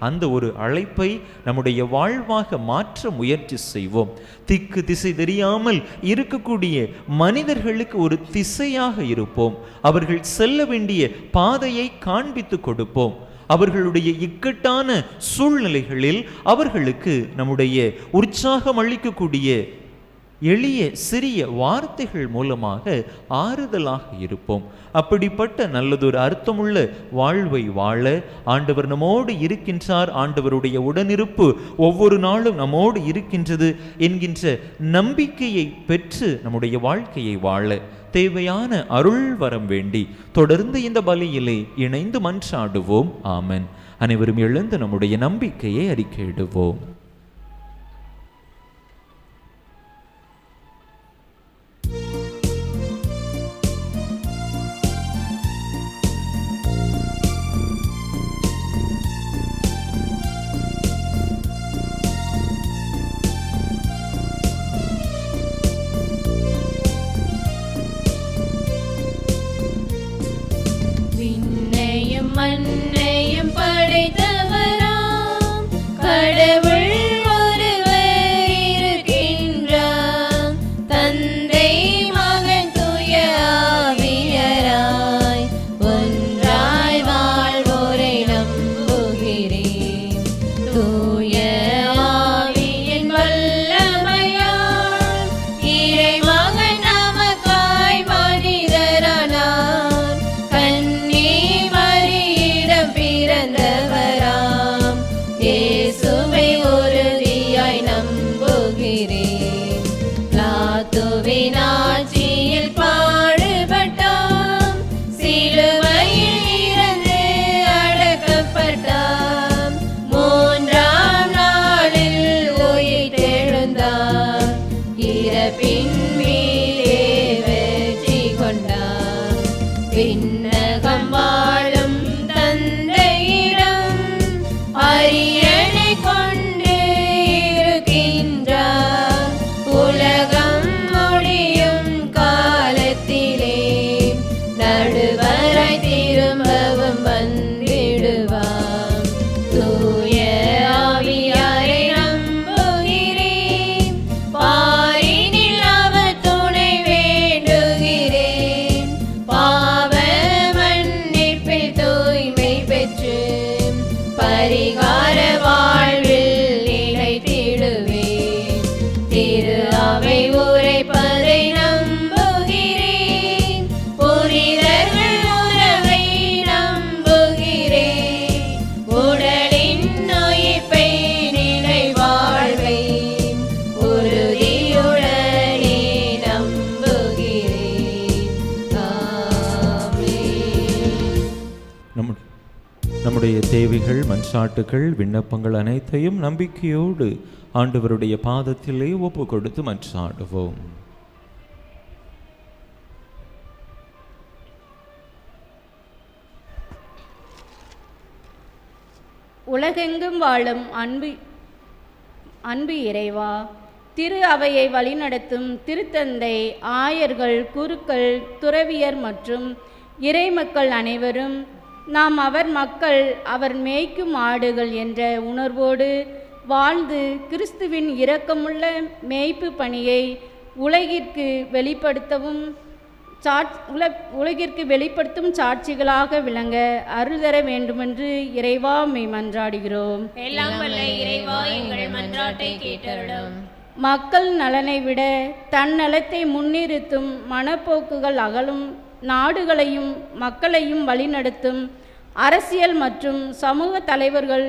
Speaker 2: அந்த ஒரு அழைப்பை நம்முடைய வாழ்வாக மாற்ற முயற்சி செய்வோம். திக்கு திசை தெரியாமல் இருக்கக்கூடிய மனிதர்களுக்கு ஒரு திசையாக இருப்போம். அவர்கள் செல்ல வேண்டிய பாதையை காண்பித்து கொடுப்போம். அவர்களுடைய இக்கட்டான சூழ்நிலைகளில் அவர்களுக்கு நம்முடைய உற்சாகம் அளிக்கக்கூடிய எளிய சிறிய வார்த்தைகள் மூலமாக ஆறுதலாக இருப்போம். அப்படிப்பட்ட நல்லதொரு அர்த்தமுள்ள வாழ்வை வாழ ஆண்டவர் நம்மோடு இருக்கின்றார். ஆண்டவருடைய உடனிருப்பு ஒவ்வொரு நாளும் நம்மோடு இருக்கின்றது என்கின்ற நம்பிக்கையை பெற்று நம்முடைய வாழ்க்கையை வாழ தேவையான அருள் வரம் வேண்டி தொடர்ந்து இந்த பலியிலே இணைந்து மன்றாடுவோம். ஆமென். அனைவரும் எழுந்து நம்முடைய நம்பிக்கையை அறிக்கையிடுவோம்.
Speaker 1: மண்ணையும் படைத்தவராம் கடவுள் ஒருவர் இருக்கின்றார். தந்தை மகன் தூய ஆவியராய் ஒன்றாய் வாழ்வோரை நம்புகிறேன். தூய ஆவியின் வல்லமையால் இறைமகன் நமக்காய் மனிதரானார். பிறந்தவராம் இயேசுவை உறுதியாய் நம்புகிறேன். பிலாத்துவின் ஆட்சியில் பாடுபட்டாம். சிலுவையில் இறந்து அடக்கப்பட்டாம். மூன்றாம் நாளில் உயிர்த்தெழுந்தார். இறப்பின் மீதே வெற்றி கொண்டார். விண்ணகம் வாழும் தந்தையிடம் அரியணை கொண்டு இருக்கின்றார். உலகம் முடியும் காலத்திலே நடுவரை திரும்பவும் வந்திடுவார். தூய ஆவியாரை நம்புகிறேன். பாரினில் அவர் துணை வேண்டுகிறேன். பாவ மன்னிப்பில் தூய்மை பெற்று பரிகார வாழ்வில் நிலைத்திடுவேன். திரு அவை உரைப்பதை நம்புகிறேன். புனிதர்கள் உறவை நம்புகிறேன். உடலின் உயிர்ப்பை நிலை வாழ்வை உறுதியுடனே நம்புகிறேன். ஆமென்.
Speaker 2: நம்முடைய தேவைகள், மன்றாட்டுகள், விண்ணப்பங்கள் அனைத்தையும் நம்பிக்கையோடு ஆண்டவருடைய பாதத்திலே ஒப்பு கொடுத்து மன்றாடுவோம்.
Speaker 4: உலகெங்கும் வாழும் அன்பு இறைவா, திரு அவையை வழிநடத்தும் திருத்தந்தை, ஆயர்கள், குருக்கள், துறவியர் மற்றும் இறைமக்கள் அனைவரும் நாம் அவர் மக்கள், அவர் மேய்க்கும் ஆடுகள் என்ற உணர்வோடு வாழ்ந்து கிறிஸ்துவின் இரக்கமுள்ள மேய்ப்பு பணியை உலகிற்கு வெளிப்படுத்தும் சாட்சிகளாக விளங்க அருள் தர வேண்டுமென்று இறைவா மெய் மன்றாடுகிறோம்.
Speaker 1: எல்லாம் வல்ல இறைவா, எங்கள் மன்றாட்டை கேட்டருளும்.
Speaker 4: மக்கள் நலனை விட தன்னலத்தை முன்னிறுத்தும் மனப்போக்குகள் அகலும் நாடுகளையும் மக்களையும் வழிநடத்தும் அரசியல் மற்றும் சமூக தலைவர்கள்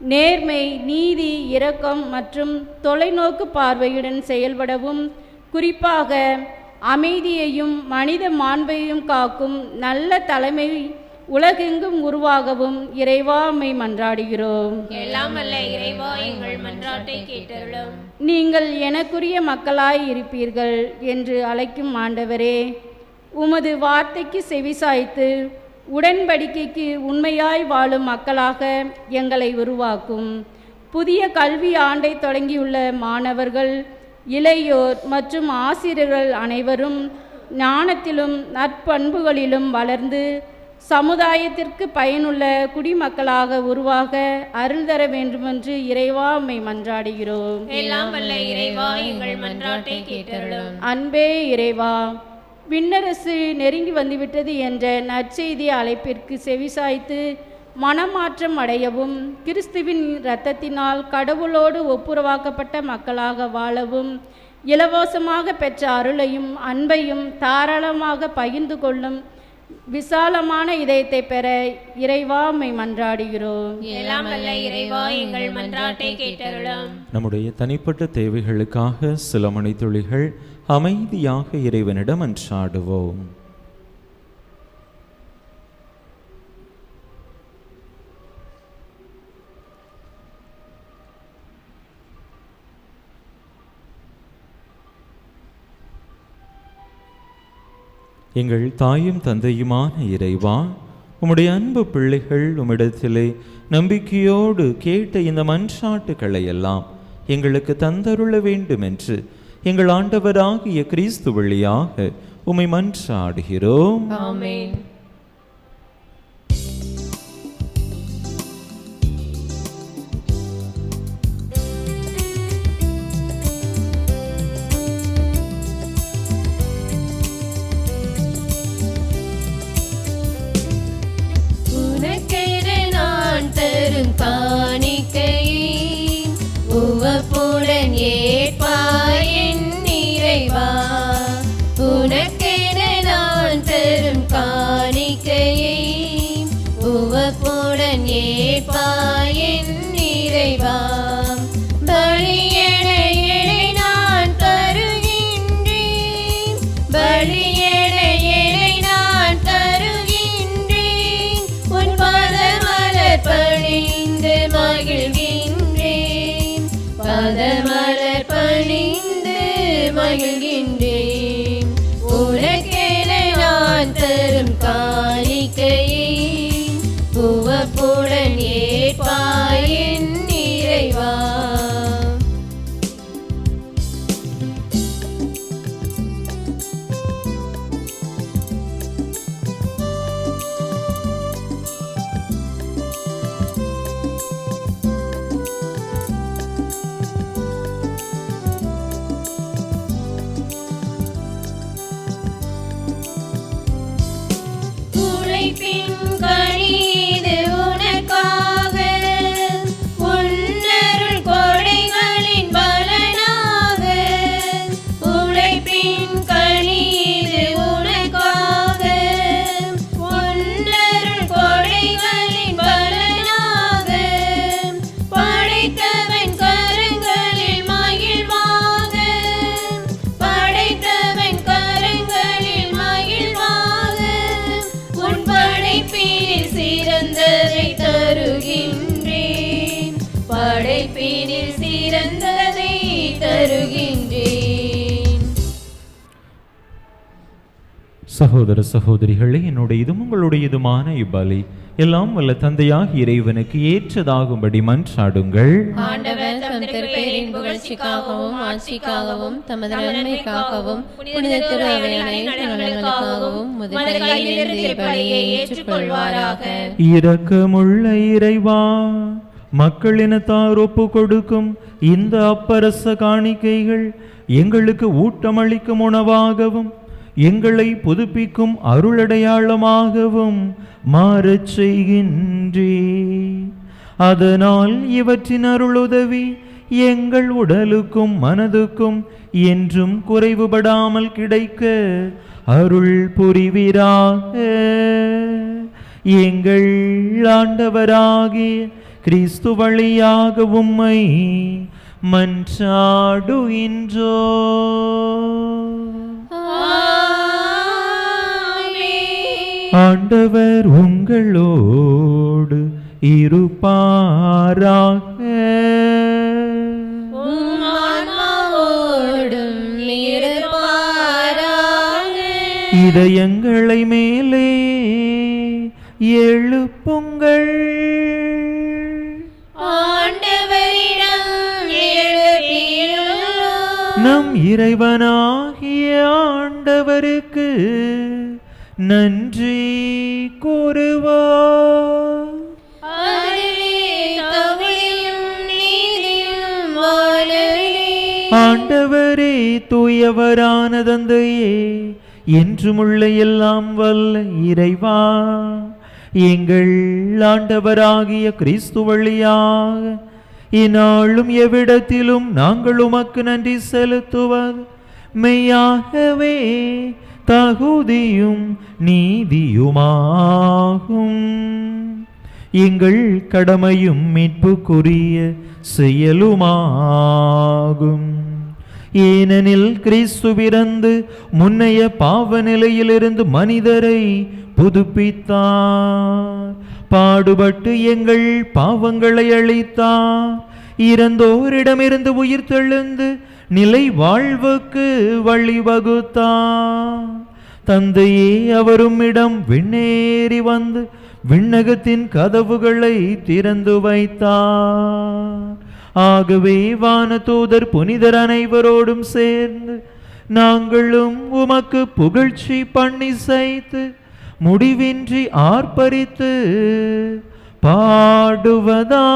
Speaker 4: நேர்மை, நீதி, இரக்கம் மற்றும் தொலைநோக்கு பார்வையுடன் செயல்படவும், குறிப்பாக அமைதியையும் மனித மாண்பையும் காக்கும் நல்ல தலைமை உலகெங்கும் உருவாகவும் இறைவா உம்மை மன்றாடுகிறோம்.
Speaker 1: எல்லாம் வல்ல இறைவா எங்கள் மன்றாட்டை கேட்டருளும்.
Speaker 4: நீங்கள் எனக்குரிய மக்களாய் இருப்பீர்கள் என்று அழைக்கும் ஆண்டவரே, உமது வார்த்தைக்கு செவிசாய்த்து உடன்படிக்கைக்கு உண்மையாய் வாழும் மக்களாக எங்களை உருவாக்கும். புதிய கல்வி ஆண்டை தொடங்கியுள்ள மாணவர்கள், இளையோர் மற்றும் ஆசிரியர்கள் அனைவரும் ஞானத்திலும் நற்பண்புகளிலும் வளர்ந்து சமுதாயத்திற்கு பயனுள்ள குடிமக்களாக உருவாக அருள் தர வேண்டுமென்று இறைவா உம்மை மன்றாடுகிறோம்.
Speaker 1: எல்லாம் வல்ல இறைவா எங்கள் மன்றாட்டை கேட்டருளும்.
Speaker 4: அன்பே இறைவா, விண்ணரசு நெருங்கி வந்துவிட்டது என்ற நற்செய்தி அழைப்பிற்கு செவிசாய்த்து மனமாற்றம் அடையவும், கிறிஸ்துவின் இரத்தத்தினால் கடவுளோடு ஒப்புரவாக்கப்பட்ட மக்களாக வாழவும், இலவசமாக பெற்ற அருளையும் அன்பையும் தாராளமாக பகிர்ந்து கொள்ளும் விசாலமான இதயத்தை பெற இறைவா உம்மை மன்றாடுகிறோம்.
Speaker 1: எல்லாம் வல்ல இறைவா எங்கள் மன்றாட்டை கேட்டருளும்.
Speaker 2: நம்முடைய தனிப்பட்ட தேவைகளுக்காக சில மணித்துளிகள் அமைதியாக இறைவனிடம் மன்றாடுவோம். எங்கள் தாயும் தந்தையுமான இறைவா, உம்முடைய அன்பு பிள்ளைகள் உம்மிடத்திலே நம்பிக்கையோடு கேட்ட இந்த மன்றாட்டுக்களை எல்லாம் எங்களுக்கு தந்தருள வேண்டும் என்று எங்கள் ஆண்டவராகிய கிறிஸ்து வழியாக உம்மை மன்றாடுகிறோம்.
Speaker 1: ஆமென்.
Speaker 6: உவப்புடன் ஏற்பாய் என் இறைவா, உனக்கென நான் தரும் காணிக்கையை உவப்புடன் ஏற்பாய் என் இறைவா. பலியென எனை நான் தருகின்றேன், பலியென எனை நான் தருகின்றேன், உன் பாதமலர் பணிந்து மகிழ்கின்றேன், பாதமலர் பணிந்து மகிழ்கின்றேன். உனக்கென நான் தரும் காணிக்கையை உவப்புடன் ஏற்பாய் என் இறைவா. உழைப்பின் கனிது உனக்காக, உன்னருள் கொடைகளின் பலனாக. உழைப்பின் கனிது உனக்காக, உன்னருள் கொடைகளின் பலனாக. படைத்தவன் கரங்களில் மகிழ்வாக, படைத்தவன் கரங்களில் மகிழ்வாக. உன் படைப்பினில் சிறந்ததை தருகின்றேன், படைப்பினில் சிறந்ததை தருகின்றேன்.
Speaker 2: சகோதர சகோதரிகளே, என்னுடையதும் உங்களுடையதுமான இப்பலி எல்லாம் வல்ல தந்தையாக இறைவனுக்கு ஏற்றதாகும்படி மன்றாடுங்கள்.
Speaker 6: ஆண்டவர் தம் திருப்பெயரின் புகழ்ச்சிக்காகவும் ஆட்சிக்காகவும் தமது நன்மைக்காகவும் புனித திரு அவையின் நலன்களுக்காகவும் உமது கையிலிருந்து இப்பலியை ஏற்றுக்கொள்வாராக.
Speaker 2: இரக்கமுள்ள இறைவா, மக்களினத்தார் ஒப்பு கொடுக்கும் இந்த அப்பரச காணிக்கைகள் எங்களுக்கு ஊட்டமளிக்கும் உணவாகவும் எங்களை புதுப்பிக்கும் அருளடையாளமாகவும் மாறச் செய்கின்றே. அதனால் இவற்றின் அருளுதவி எங்கள் உடலுக்கும் மனதுக்கும் என்றும் குறைவுபடாமல் கிடைக்க அருள் புரிவீராக. எங்கள் ஆண்டவராகிய கிறிஸ்து வழியாக உம்மை மன்றாடுகின்றோ. ஆண்டவர் உங்களோடு இருப்பாராக. இதயங்களை மேலே எழுப்புங்கள். நம் இறைவனாகிய ஆண்டவருக்கு நன்றி கூறுவோம். ஆண்டவரே, தூயவரான தந்தையே, என்றுமுள்ள எல்லாம் வல்ல இறைவா, எங்கள் ஆண்டவராகிய கிறிஸ்து வழியாக இந்நாளும் எவ்விடத்திலும் நாங்கள் உமக்கு நன்றி செலுத்துவது மெய்யாகவே தகுதியும் நீதியுமாகும். எங்கள் கடமையும் மீட்புக்குரிய செயலுமாகும். ஏனெனில் கிறிஸ்து பிறந்து முன்னைய பாவ நிலையிலிருந்து மனிதரை புதுப்பித்தார், பாடுபட்டு எங்கள் பாவங்களை அழித்தார், இறந்தோரிடமிருந்து உயிர் தெழுந்து நிலை வாழ்வுக்கு வழிவகுத்தார். தந்தையே, அவரும் இடம் விண்ணேறி வந்து விண்ணகத்தின் கதவுகளை திறந்து வைத்தார். ஆகவே வானதூதர் புனிதர் அனைவரோடும் சேர்ந்து நாங்களும் உமக்கு புகழ்ச்சி பண்ணி செய்து முடிவின்றி ஆர்ப்பரித்து பாடுவதாவது: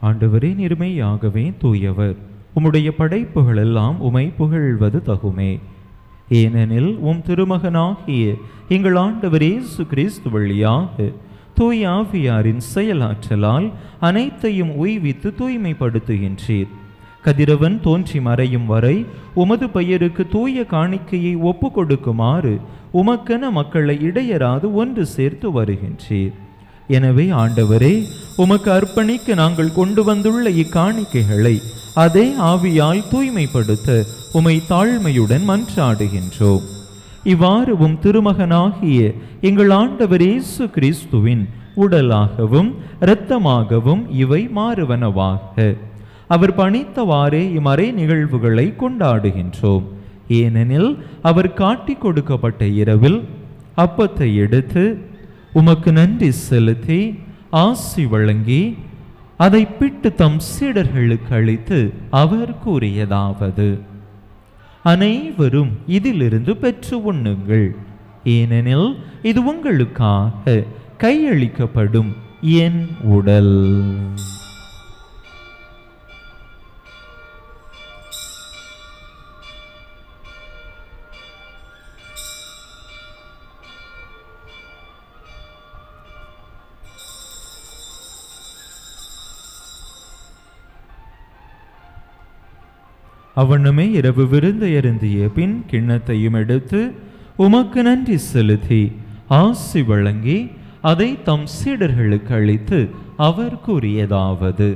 Speaker 2: ஆண்டவரே, நிர்மையாகவே தூயவர், உம்முடைய படைப்புகள் எல்லாம் உமை புகழ்வது தகுமே. ஏனெனில் உம் திருமகனாகிய எங்கள் ஆண்டவர் இயேசு கிறிஸ்து வழியாக தூய ஆவியாரின் செயலாற்றலால் அனைத்தையும் உய்வித்து தூய்மைப்படுத்துகின்றீர். கதிரவன் தோன்றி மறையும் வரை உமது பெயருக்கு தூய காணிக்கையை ஒப்பு கொடுக்குமாறு உமக்கென மக்களை இடையராது ஒன்று சேர்த்து வருகின்றீர். எனவே ஆண்டவரே, உமக்கு அர்ப்பணிக்க நாங்கள் கொண்டு வந்துள்ள இக்காணிக்கைகளை அதே ஆவியால் தூய்மைப்படுத்த உமை தாழ்மையுடன் மன்றாடுகின்றோம். இவ்வாறு உம் திருமகனாகிய எங்கள் ஆண்டவர் இயேசு கிறிஸ்துவின் உடலாகவும் இரத்தமாகவும் இவை மாறுவனவாக. அவர் பணித்தவாறே இம்மறை நிகழ்வுகளை கொண்டாடுகின்றோம். ஏனெனில் அவர் காட்டிக் கொடுக்கப்பட்ட இரவில் அப்பத்தை எடுத்து உமக்கு நன்றி செலுத்தி ஆசி வழங்கி அதை பிட்டு தம் சீடர்களுக்கு அளித்து அவர் கூறியதாவது: அனைவரும் இதிலிருந்து பெற்று உண்ணுங்கள், ஏனெனில் இது உங்களுக்காக கையளிக்கப்படும் என் உடல். அவனுமே இரவு விருந்து அருந்திய பின் கிண்ணத்தையும் எடுத்து உமக்கு நன்றி செலுத்தி ஆசி வழங்கி அதை தம் சீடர்களுக்கு அளித்து அவர் கூறியதாவது: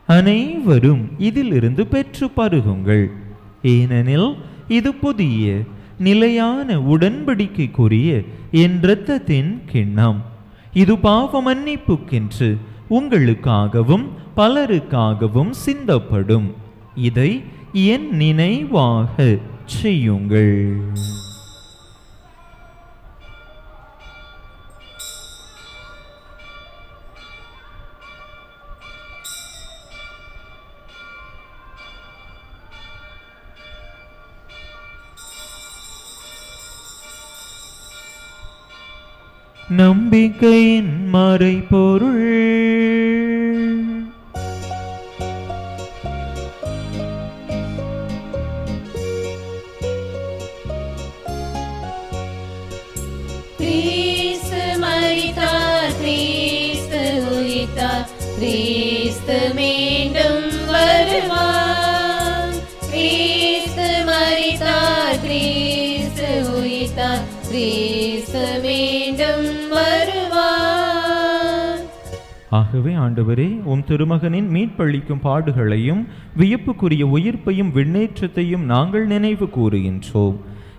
Speaker 2: அனைவரும் இதிலிருந்து பெற்று பருகுங்கள், ஏனெனில் இது புதிய நிலையான உடன்படிக்கைக்குரிய என் இரத்தத்தின் கிண்ணம். இது பாவ மன்னிப்புக்கென்று உங்களுக்காகவும் பலருக்காகவும் சிந்தப்படும். இதை என் நினைவாக செய்யுங்கள். நம்பிக்கையின் மறைபொருள்.
Speaker 6: கிறிஸ்து மரித்தார், கிறிஸ்து உயிர்த்தார், கிறிஸ்து மீண்டும் வருவார். கிறிஸ்து மரித்தார், கிறிஸ்து உயிர்த்தார், கிறிஸ்து மீண்டும் வருவார்.
Speaker 2: ஆகவே ஆண்டவரே, உம் திருமகனின் மீட்பளிக்கும் பாடுகளையும் வியப்புக்குரிய உயிர்ப்பையும் விண்ணேற்றத்தையும் நாங்கள் நினைவு கூறுகின்றோம்.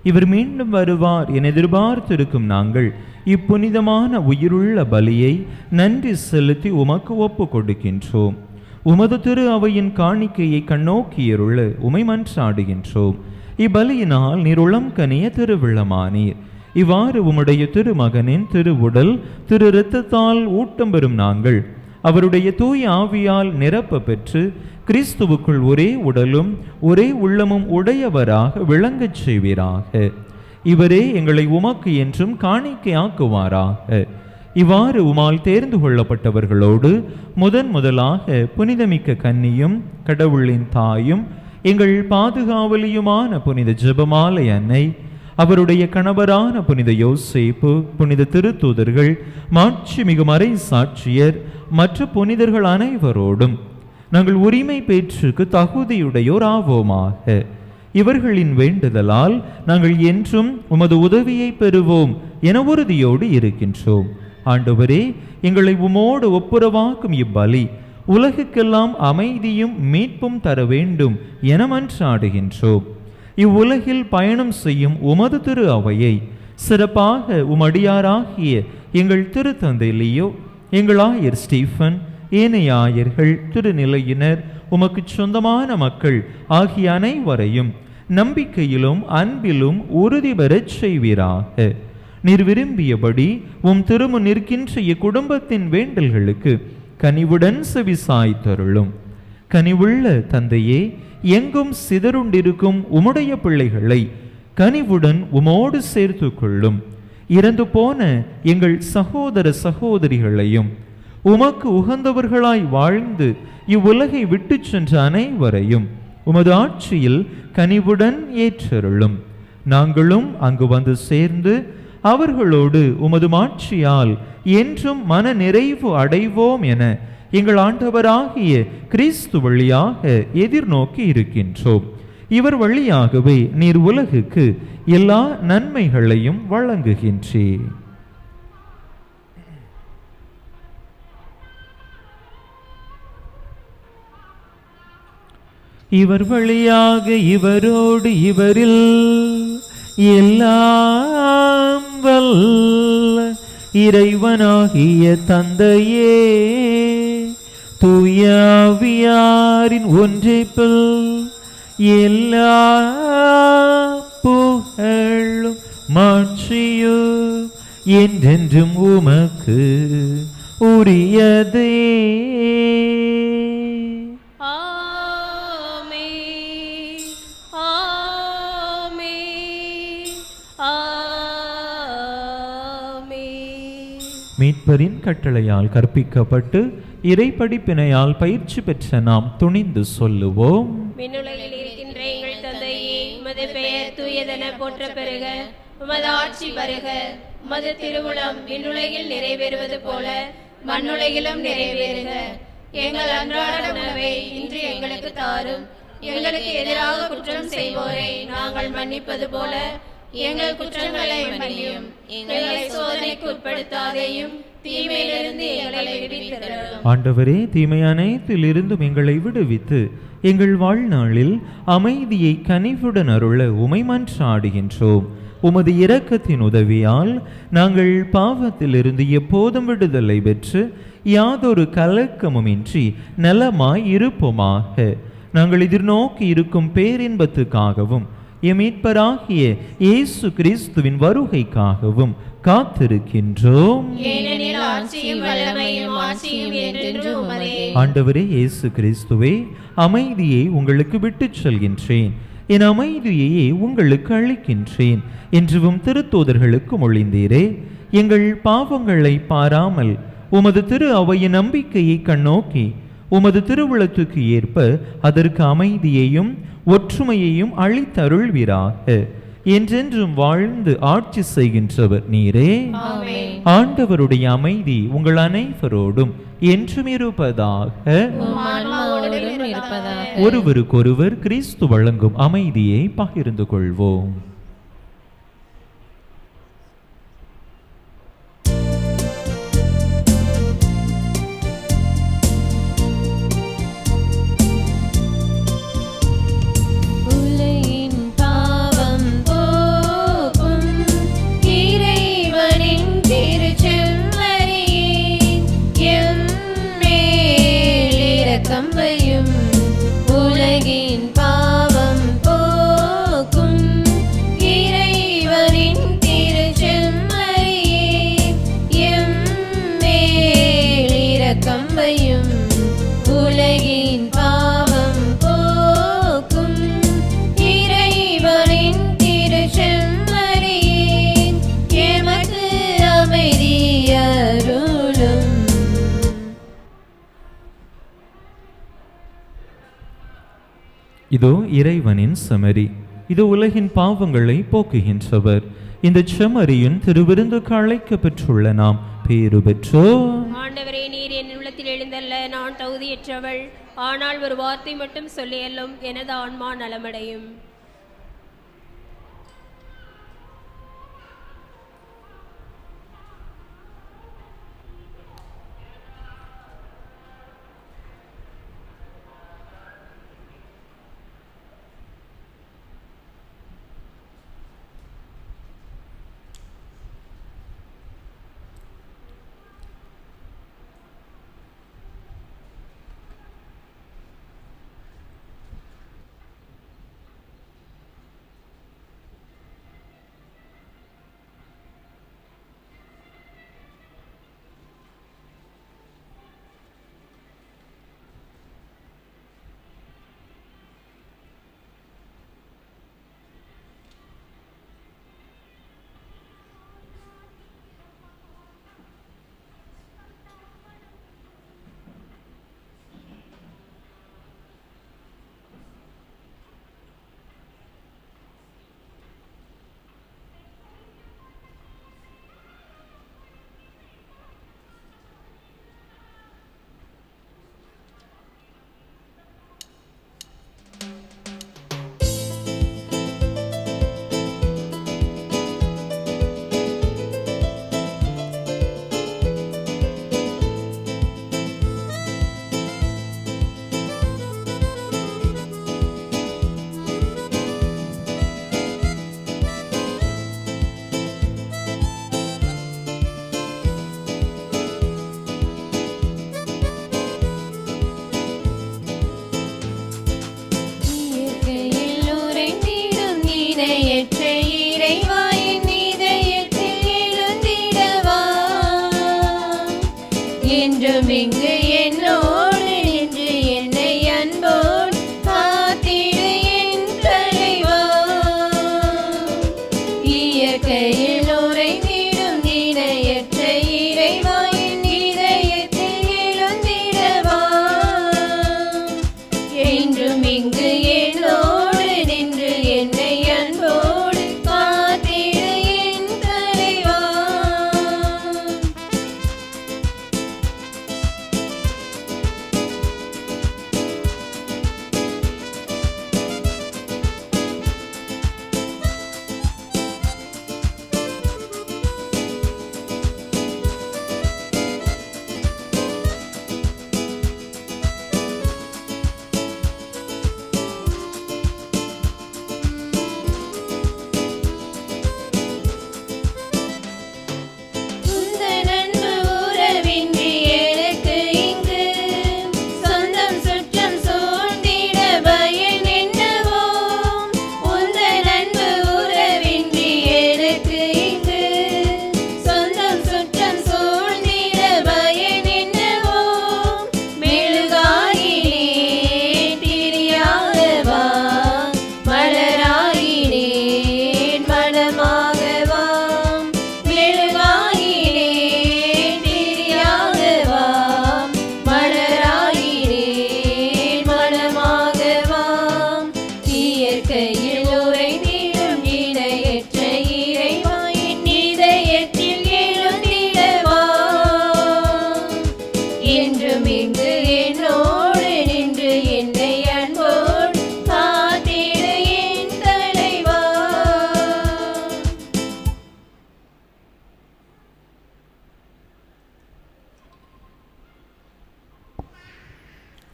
Speaker 2: இவர் மீண்டும் வருவார் என எதிர்பார்த்திருக்கும் நாங்கள் இப்புனிதமான உயிருள்ள பலியை நன்றி செலுத்தி உமக்கு ஒப்பு கொடுக்கின்றோம். உமது திரு அவையின் காணிக்கையை கண்ணோக்கியருள உமை மன்றாடுகின்றோம். இப்பலியினால் நீர் உளம் கனிய திருவிழமானீர். இவ்வாறு உம்முடைய திருமகனின் திருவுடல் திரு இரத்தத்தால் ஊட்டம் பெறும் நாங்கள் அவருடைய தூய ஆவியால் நிரப்ப பெற்று கிறிஸ்துவுக்குள் ஒரே உடலும் ஒரே உள்ளமும் உடையவராக விளங்கச் செய்வீராக. இவரே எங்களை உமக்கு என்றும் காணிக்கையாக்குவாராக. இவ்வாறு உமால் தேர்ந்து கொள்ளப்பட்டவர்களோடு முதலாக புனிதமிக்க கன்னியும் கடவுளின் தாயும் எங்கள் பாதுகாவலியுமான புனித ஜெபமாலை அன்னை, அவருடைய கணவரான புனித யோசேப்பு, புனித திருத்தூதர்கள், மாட்சிமிகு மறை சாட்சியர், மற்ற புனிதர்கள் அனைவரோடும் நாங்கள் உரிமை பேற்றுக்கு தகுதியுடையோர் ஆவோமாக. இவர்களின் வேண்டுதலால் நாங்கள் என்றும் உமது உதவியை பெறுவோம் என உறுதியோடு இருக்கின்றோம். ஆண்டவரே, எங்களை உமோடு ஒப்புரவாக்கும் இப்பலி உலகுக்கெல்லாம் அமைதியும் மீட்பும் தர வேண்டும் என மன்றாடுகின்றோம். இவ்வுலகில் பயணம் செய்யும் உமது திரு அவையை சிறப்பாக உமடியாராகிய எங்கள் திருத்தந்தை லியோ, எங்கள் ஆயர் ஸ்டீஃபன், ஏனைய ஆயர்கள், திருநிலையினர், உமக்கு சொந்தமான மக்கள் ஆகிய அனைவரையும் நம்பிக்கையிலும் அன்பிலும் உறுதி பெறச் செய்வீராக. நீர் விரும்பியபடி உம் திருமு நிற்கின்ற இக்குடும்பத்தின் வேண்டல்களுக்கு கனிவுடன் செவிசாய்த்தருளும். கனிவுள்ள தந்தையே, எங்கும் சிதறுண்டிருக்கும் உம்முடைய பிள்ளைகளை கனிவுடன் உமோடு சேர்த்து கொள்ளும். இறந்து போன எங்கள் சகோதர சகோதரிகளையும் உமக்கு உகந்தவர்களாய் வாழ்ந்து இவ்வுலகை விட்டு சென்ற அனைவரையும் உமது ஆட்சியில் கனிவுடன் ஏற்றருளும். நாங்களும் அங்கு வந்து சேர்ந்து அவர்களோடு உமது மாட்சியால் என்றும் மன நிறைவு அடைவோம் என எங்கள் ஆண்டவராகிய கிறிஸ்து வழியாக எதிர்நோக்கி இருக்கின்றோம். இவர் வழியாகவே நீர் உலகுக்கு எல்லா நன்மைகளையும் வழங்குகின்றீர். இவர் வழியாக இவரோடு இவரில் எல்லாம் வல்ல இறைவனாகிய தந்தையே, தூய ஆவியாரின் ஒன்றிப்பில் எல்லா புகழும் மாட்சியும் என்றென்றும் உமக்கு உரியதே. மீட்பரின் கட்டளையால் கற்பிக்கப்பட்டு இறைப்படிப்பினையால் பயிற்சி பெற்ற நாம் துணிந்து சொல்லுவோம்.
Speaker 1: விண்ணுலகில் இருக்கின்ற எங்கள் தந்தையே, உமது பெயர் தூயதென போற்ற பெறுக. உமது ஆட்சி வருக. உமது திருவுளம் விண்ணுலகில் நிறைவேறுவது போல மண்ணுலகிலும் நிறைவேறுக. எங்கள் அன்றாட உணவை இன்று எங்களுக்கு தாரும். எங்களுக்கு எதிராக குற்றம் செய்வோரை நாங்கள் மன்னிப்பது போல எங்கள் குற்றங்களை மன்னியும், எங்களை சோதனைக்கு உட்படுத்தாதேயும், தீமையிலிருந்து எங்களை விடுவித்தருளும்.
Speaker 2: ஆண்டவரே, தீமை அனைத்தில் இருந்தும் எங்களை விடுவித்து எங்கள் வாழ்நாளில் அமைதியை கனிவுடன் அருள உமை மன்றாடுகின்றோம். உமது இரக்கத்தின் உதவியால் நாங்கள் பாவத்திலிருந்து எப்போதும் விடுதலை பெற்று யாதொரு கலக்கமுமின்றி நலமாய் இருப்போமாக. நாங்கள் எதிர்நோக்கி இருக்கும் பேரின்பத்துக்காகவும் எம் மீட்பராகிய இயேசு கிறிஸ்துவின் வருகைக்காகவும் காத்திருக்கின்றோம். ஆண்டவரே இயேசு கிறிஸ்துவே, அமைதியை உங்களுக்கு விட்டுச் செல்கின்றேன், என் அமைதியையே உங்களுக்கு அளிக்கின்றேன் என்றும் திருத்தூதர்களுக்கு மொழிந்தீரே. எங்கள் பாவங்களை பாராமல் உமது திரு அவையின் நம்பிக்கையை கண்ணோக்கி உமது திருவுளத்துக்கு ஏற்ப அதற்கு அமைதியையும் ஒற்றுமையையும் அளித்தருள்வீராக. என்றென்றும் வாழ்ந்து ஆட்சி செய்கின்றவர் நீரே. ஆண்டவருடைய அமைதி உங்கள் அனைவரோடும் என்றும் இருப்பதாக. ஒருவருக்கொருவர் கிறிஸ்து வழங்கும் அமைதியை பகிர்ந்து கொள்வோம். இதோ இறைவனின் செமரி, இது உலகின் பாவங்களை போக்குகின்றவர். இந்த செமரியின் திருவிருந்துக்கு அழைக்கப்பெற்றுள்ள நாம் பேறு பெற்றோம்.
Speaker 1: ஆண்டவரே, நீர் என் உள்ளத்தில் எழுந்தல்ல, நான் தகுதியற்றவள். ஆனால் ஒரு வார்த்தை மட்டும் சொல்லியல்லும் எனது ஆன்மா நலமடையும்.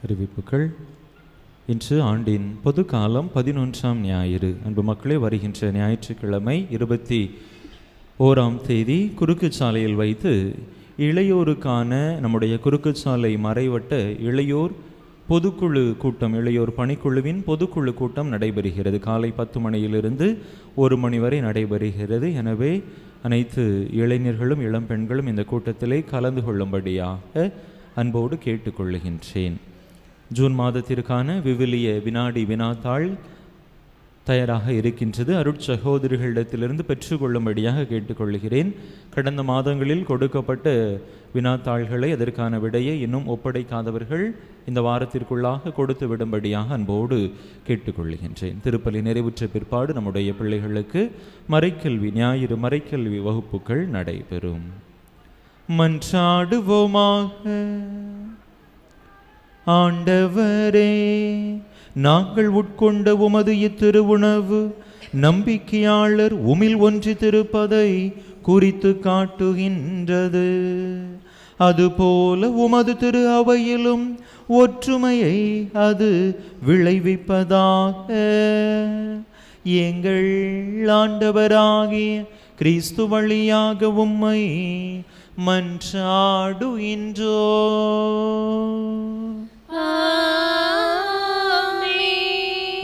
Speaker 2: அறிவிப்புகள். இன்று ஆண்டின் பொது காலம் 11ஆம் ஞாயிறு. அன்பு மக்களே, வருகின்ற ஞாயிற்றுக்கிழமை 21ஆம் தேதி குறுக்கு சாலையில் வைத்து இளையோருக்கான நம்முடைய குறுக்கு சாலை மறைவட்ட இளையோர் பொதுக்குழு கூட்டம், இளையோர் பணிக்குழுவின் பொதுக்குழு கூட்டம் நடைபெறுகிறது. காலை 10 மணியிலிருந்து 1 மணி வரை நடைபெறுகிறது. எனவே அனைத்து இளைஞர்களும் இளம் பெண்களும் இந்த கூட்டத்திலே கலந்து கொள்ளும்படியாக அன்போடு கேட்டுக்கொள்ளுகின்றேன். ஜூன் மாதத்திற்கான விவிலிய வினாடி வினாத்தாள் தயாராக இருக்கின்றது. அருட்சகோதரிகளிடத்திலிருந்து பெற்றுக்கொள்ளும்படியாக கேட்டுக்கொள்கிறேன். கடந்த மாதங்களில் கொடுக்கப்பட்ட வினாத்தாள்களை, அதற்கான விடையை இன்னும் ஒப்படைக்காதவர்கள் இந்த வாரத்திற்குள்ளாக கொடுத்து விடும்படியாக அன்போடு கேட்டுக்கொள்ளுகின்றேன். திருப்பலி நிறைவுற்ற பிற்பாடு நம்முடைய பிள்ளைகளுக்கு மறைக்கல்வி, ஞாயிறு மறைக்கல்வி வகுப்புகள் நடைபெறும். மன்றாடுவோமாக. ஆண்டவரே, நாங்கள் உட்கொண்ட உமது இத்திருவுணவு நம்பிக்கையாளர் உமிழ் ஒன்றித்திருப்பதை குறித்து காட்டுகின்றது. அதுபோல உமது திரு அவையிலும் ஒற்றுமையை அது விளைவிப்பதாக எங்கள் ஆண்டவராகிய கிறிஸ்து வழியாக உம்மை மன்றாடுகின்றோ.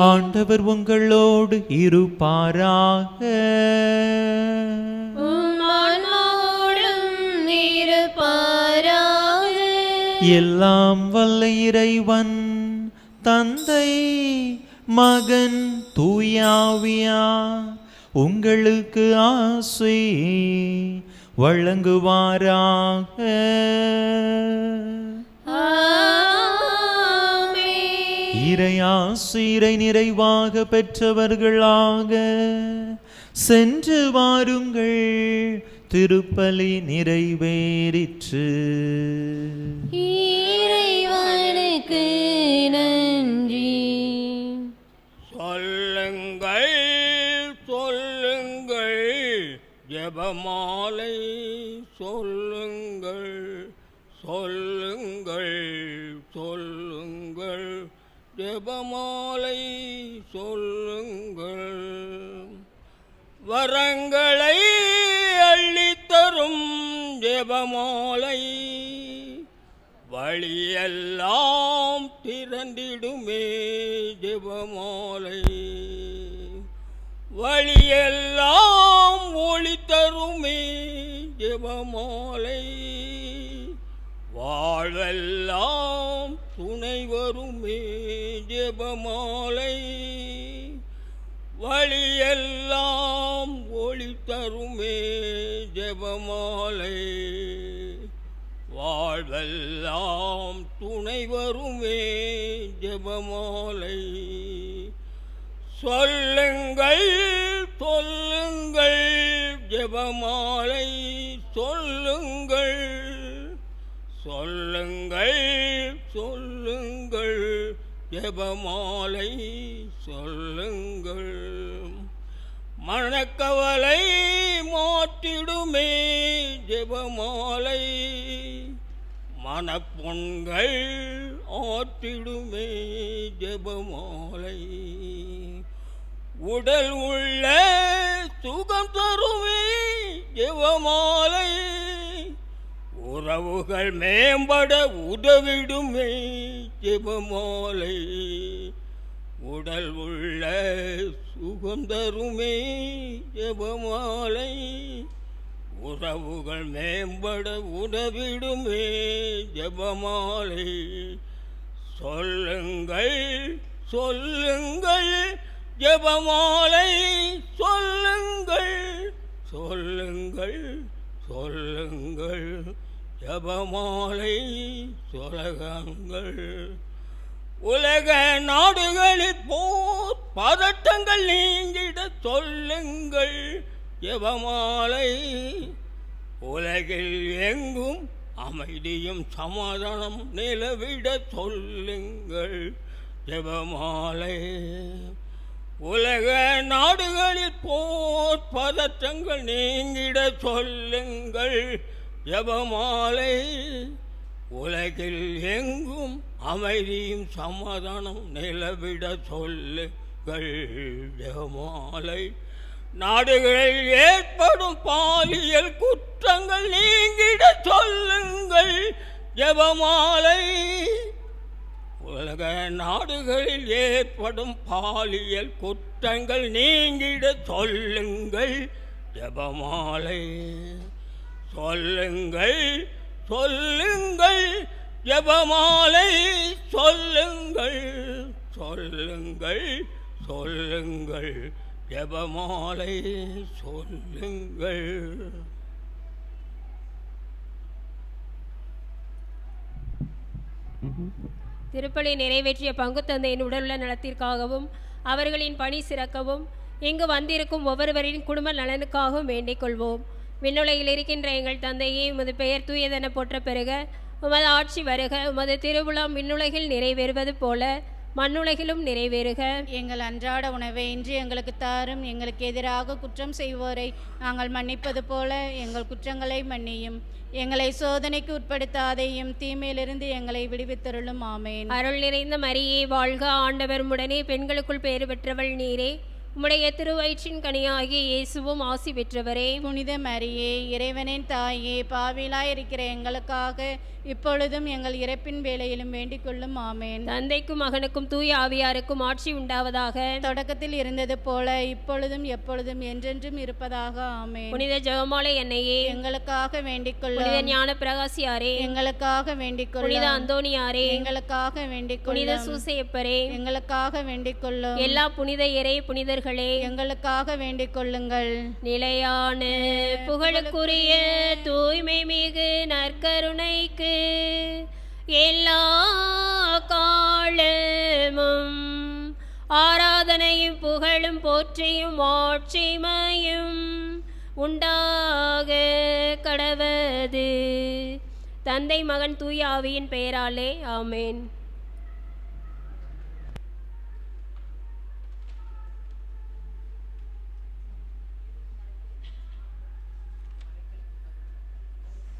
Speaker 2: ஆண்டவர் உங்களோடு இருப்பாராக. எல்லாம் வல்ல இறைவன் தந்தை, மகன், தூயாவியா உங்களுக்கு ஆசி வழங்குவாராக. இறையாசிரை நிறைவாக பெற்றவர்களாக சென்று வாருங்கள். திருப்பலி நிறைவேறிற்று.
Speaker 6: இறைவனுக்கு நன்றி.
Speaker 7: சொல்லுங்கள் சொல்லுங்கள் ஜெபமாலை சொல்லுங்கள் சொல்லுங்கள் சொல்லுங்கள் ஜெபமாலை சொல்லுங்கள். வரங்களை அள்ளித்தரும் ஜெபமாலை வழியெல்லாம் திரண்டிடுமே ஜெபமாலை. வழியெல்லாம் ஒளி தருமே ஜெபமாலை. வாழ்வெல்லாம் துணை வருமே ஜெபமாலை. வழியெல்லாம் ஒளி தருமே ஜெபமாலை. வாழ்வெல்லாம் துணை வருமே ஜெபமாலை. சொல்லுங்கள் சொல்லுங்கள் ஜெபமாலை சொல்லுங்கள் சொல்லுங்கள் சொல்லுங்கள் ஜெபமாலை சொல்லுங்கள். மனக்கவலை மாற்றிடுமே ஜெபமாலை. மனப்பொன்கள் ஆற்றிடுமே ஜெபமாலை. உடல் உள்ள சுகம் தருமே ஜெபமாலை. உறவுகள் மேம்பட உதவிடுமே ஜெபமாலை. உடல் உள்ள சுகம் தருமே ஜெபமாலை. உறவுகள் மேம்பட உதவிடுமே ஜெபமாலை. சொல்லுங்கள் சொல்லுங்கள் ஜெபமாலை சொல்லுங்கள் சொல்லுங்கள் சொல்லுங்கள் ஜெபமாலை சொல்லுங்கள். உலக நாடுகளில் போர் பதட்டங்கள் நீங்கிட சொல்லுங்கள் ஜெபமாலை. உலகில் எங்கும் அமைதியும் சமாதானம் நிலவிட சொல்லுங்கள் ஜெபமாலை. உலக நாடுகளில் போர் பதற்றங்கள் நீங்கிட சொல்லுங்கள் ஜெபமாலை. உலகில் எங்கும் அமைதியும் சமாதானம் நிலவிட சொல்லுங்கள். ஜெபமாலை. நாடுகளில் ஏற்படும் பாலியல் குற்றங்கள் நீங்கிட சொல்லுங்கள். ஜெபமாலை. உலக நாடுகளில் ஏற்படும் பாலியல் குற்றங்கள் நீங்கிட சொல்லுங்கள். ஜெபமாலை. சொல்லுங்கள் சொல்லுங்கள் ஜெபமாலை. சொல்லுங்கள் சொல்லுங்கள் சொல்லுங்கள் ஜெபமாலை. சொல்லுங்கள்.
Speaker 1: திருப்பலி நிறைவேற்றிய பங்கு தந்தையின் உடலுள்ள நலத்திற்காகவும் அவர்களின் பணி சிறக்கவும் இங்கு வந்திருக்கும் ஒவ்வொருவரின் குடும்ப நலனுக்காகவும் வேண்டிக் கொள்வோம். விண்ணுலகில் இருக்கின்ற எங்கள் தந்தையே, உமது பெயர் தூயதென போற்ற பெறுக. உமது ஆட்சி வருக. உமது திருவுளம் விண்ணுலகில் நிறைவேறுவது போல மண்ணுலகிலும் நிறைவேறுக.
Speaker 4: எங்கள் அன்றாட உணவை இன்று எங்களுக்கு தாரும். எங்களுக்கு எதிராக குற்றம் செய்வோரை நாங்கள் மன்னிப்பது போல எங்கள் குற்றங்களை மன்னியும். எங்களை சோதனைக்கு உட்படுத்தாதையும் தீமையிலிருந்து எங்களை விடுவித்தருளும். ஆமேன்.
Speaker 1: அருள் நிறைந்த மரியே வாழ்க. ஆண்டவர் உடனே பெண்களுக்குள் பேறு பெற்றவள் நீரே. உம்முடைய திருவயிற்றின் கனியாகிய இயேசுவும் ஆசி பெற்றவரே.
Speaker 4: புனித மரியே, இறைவனின் தாயே, பாவிலாயிருக்கிற எங்களுக்காக இப்பொழுதும் எங்கள் இறப்பின் வேளையிலும் வேண்டிக் கொள்ளும். ஆமேன்.
Speaker 1: தந்தைக்கும் மகனுக்கும் தூய ஆவியாருக்கும் ஆட்சி உண்டாவதாக.
Speaker 4: தொடக்கத்தில் இருந்தது போல இப்பொழுதும் எப்பொழுதும் என்றென்றும் இருப்பதாக. ஆமேன்.
Speaker 1: புனித ஜெபமாலை அன்னையே,
Speaker 4: எங்களுக்காக வேண்டிக் கொள்ளும்.
Speaker 1: புனித ஞான பிரகாசியாரே,
Speaker 4: எங்களுக்காக வேண்டிக் கொள்ளும்.
Speaker 1: புனித அந்தோணியாரே,
Speaker 4: எங்களுக்காக வேண்டிக் கொள்ளும்.
Speaker 1: புனித சூசையப்பரே,
Speaker 4: எங்களுக்காக வேண்டிக் கொள்ளும்.
Speaker 1: எல்லா புனித இறை புனிதர்களே,
Speaker 4: எங்களுக்காக வேண்டிக் கொள்ளுங்கள்.
Speaker 1: நிலையான புகழுக்குரிய தூய்மை மிகு நற்கருணைக்கு எல்லா காலமும் ஆராதனையும் புகழும் போற்றியும் ஆட்சிமையும் உண்டாக கடவது. தந்தை மகன் தூய ஆவியின் பெயராலே. ஆமேன்.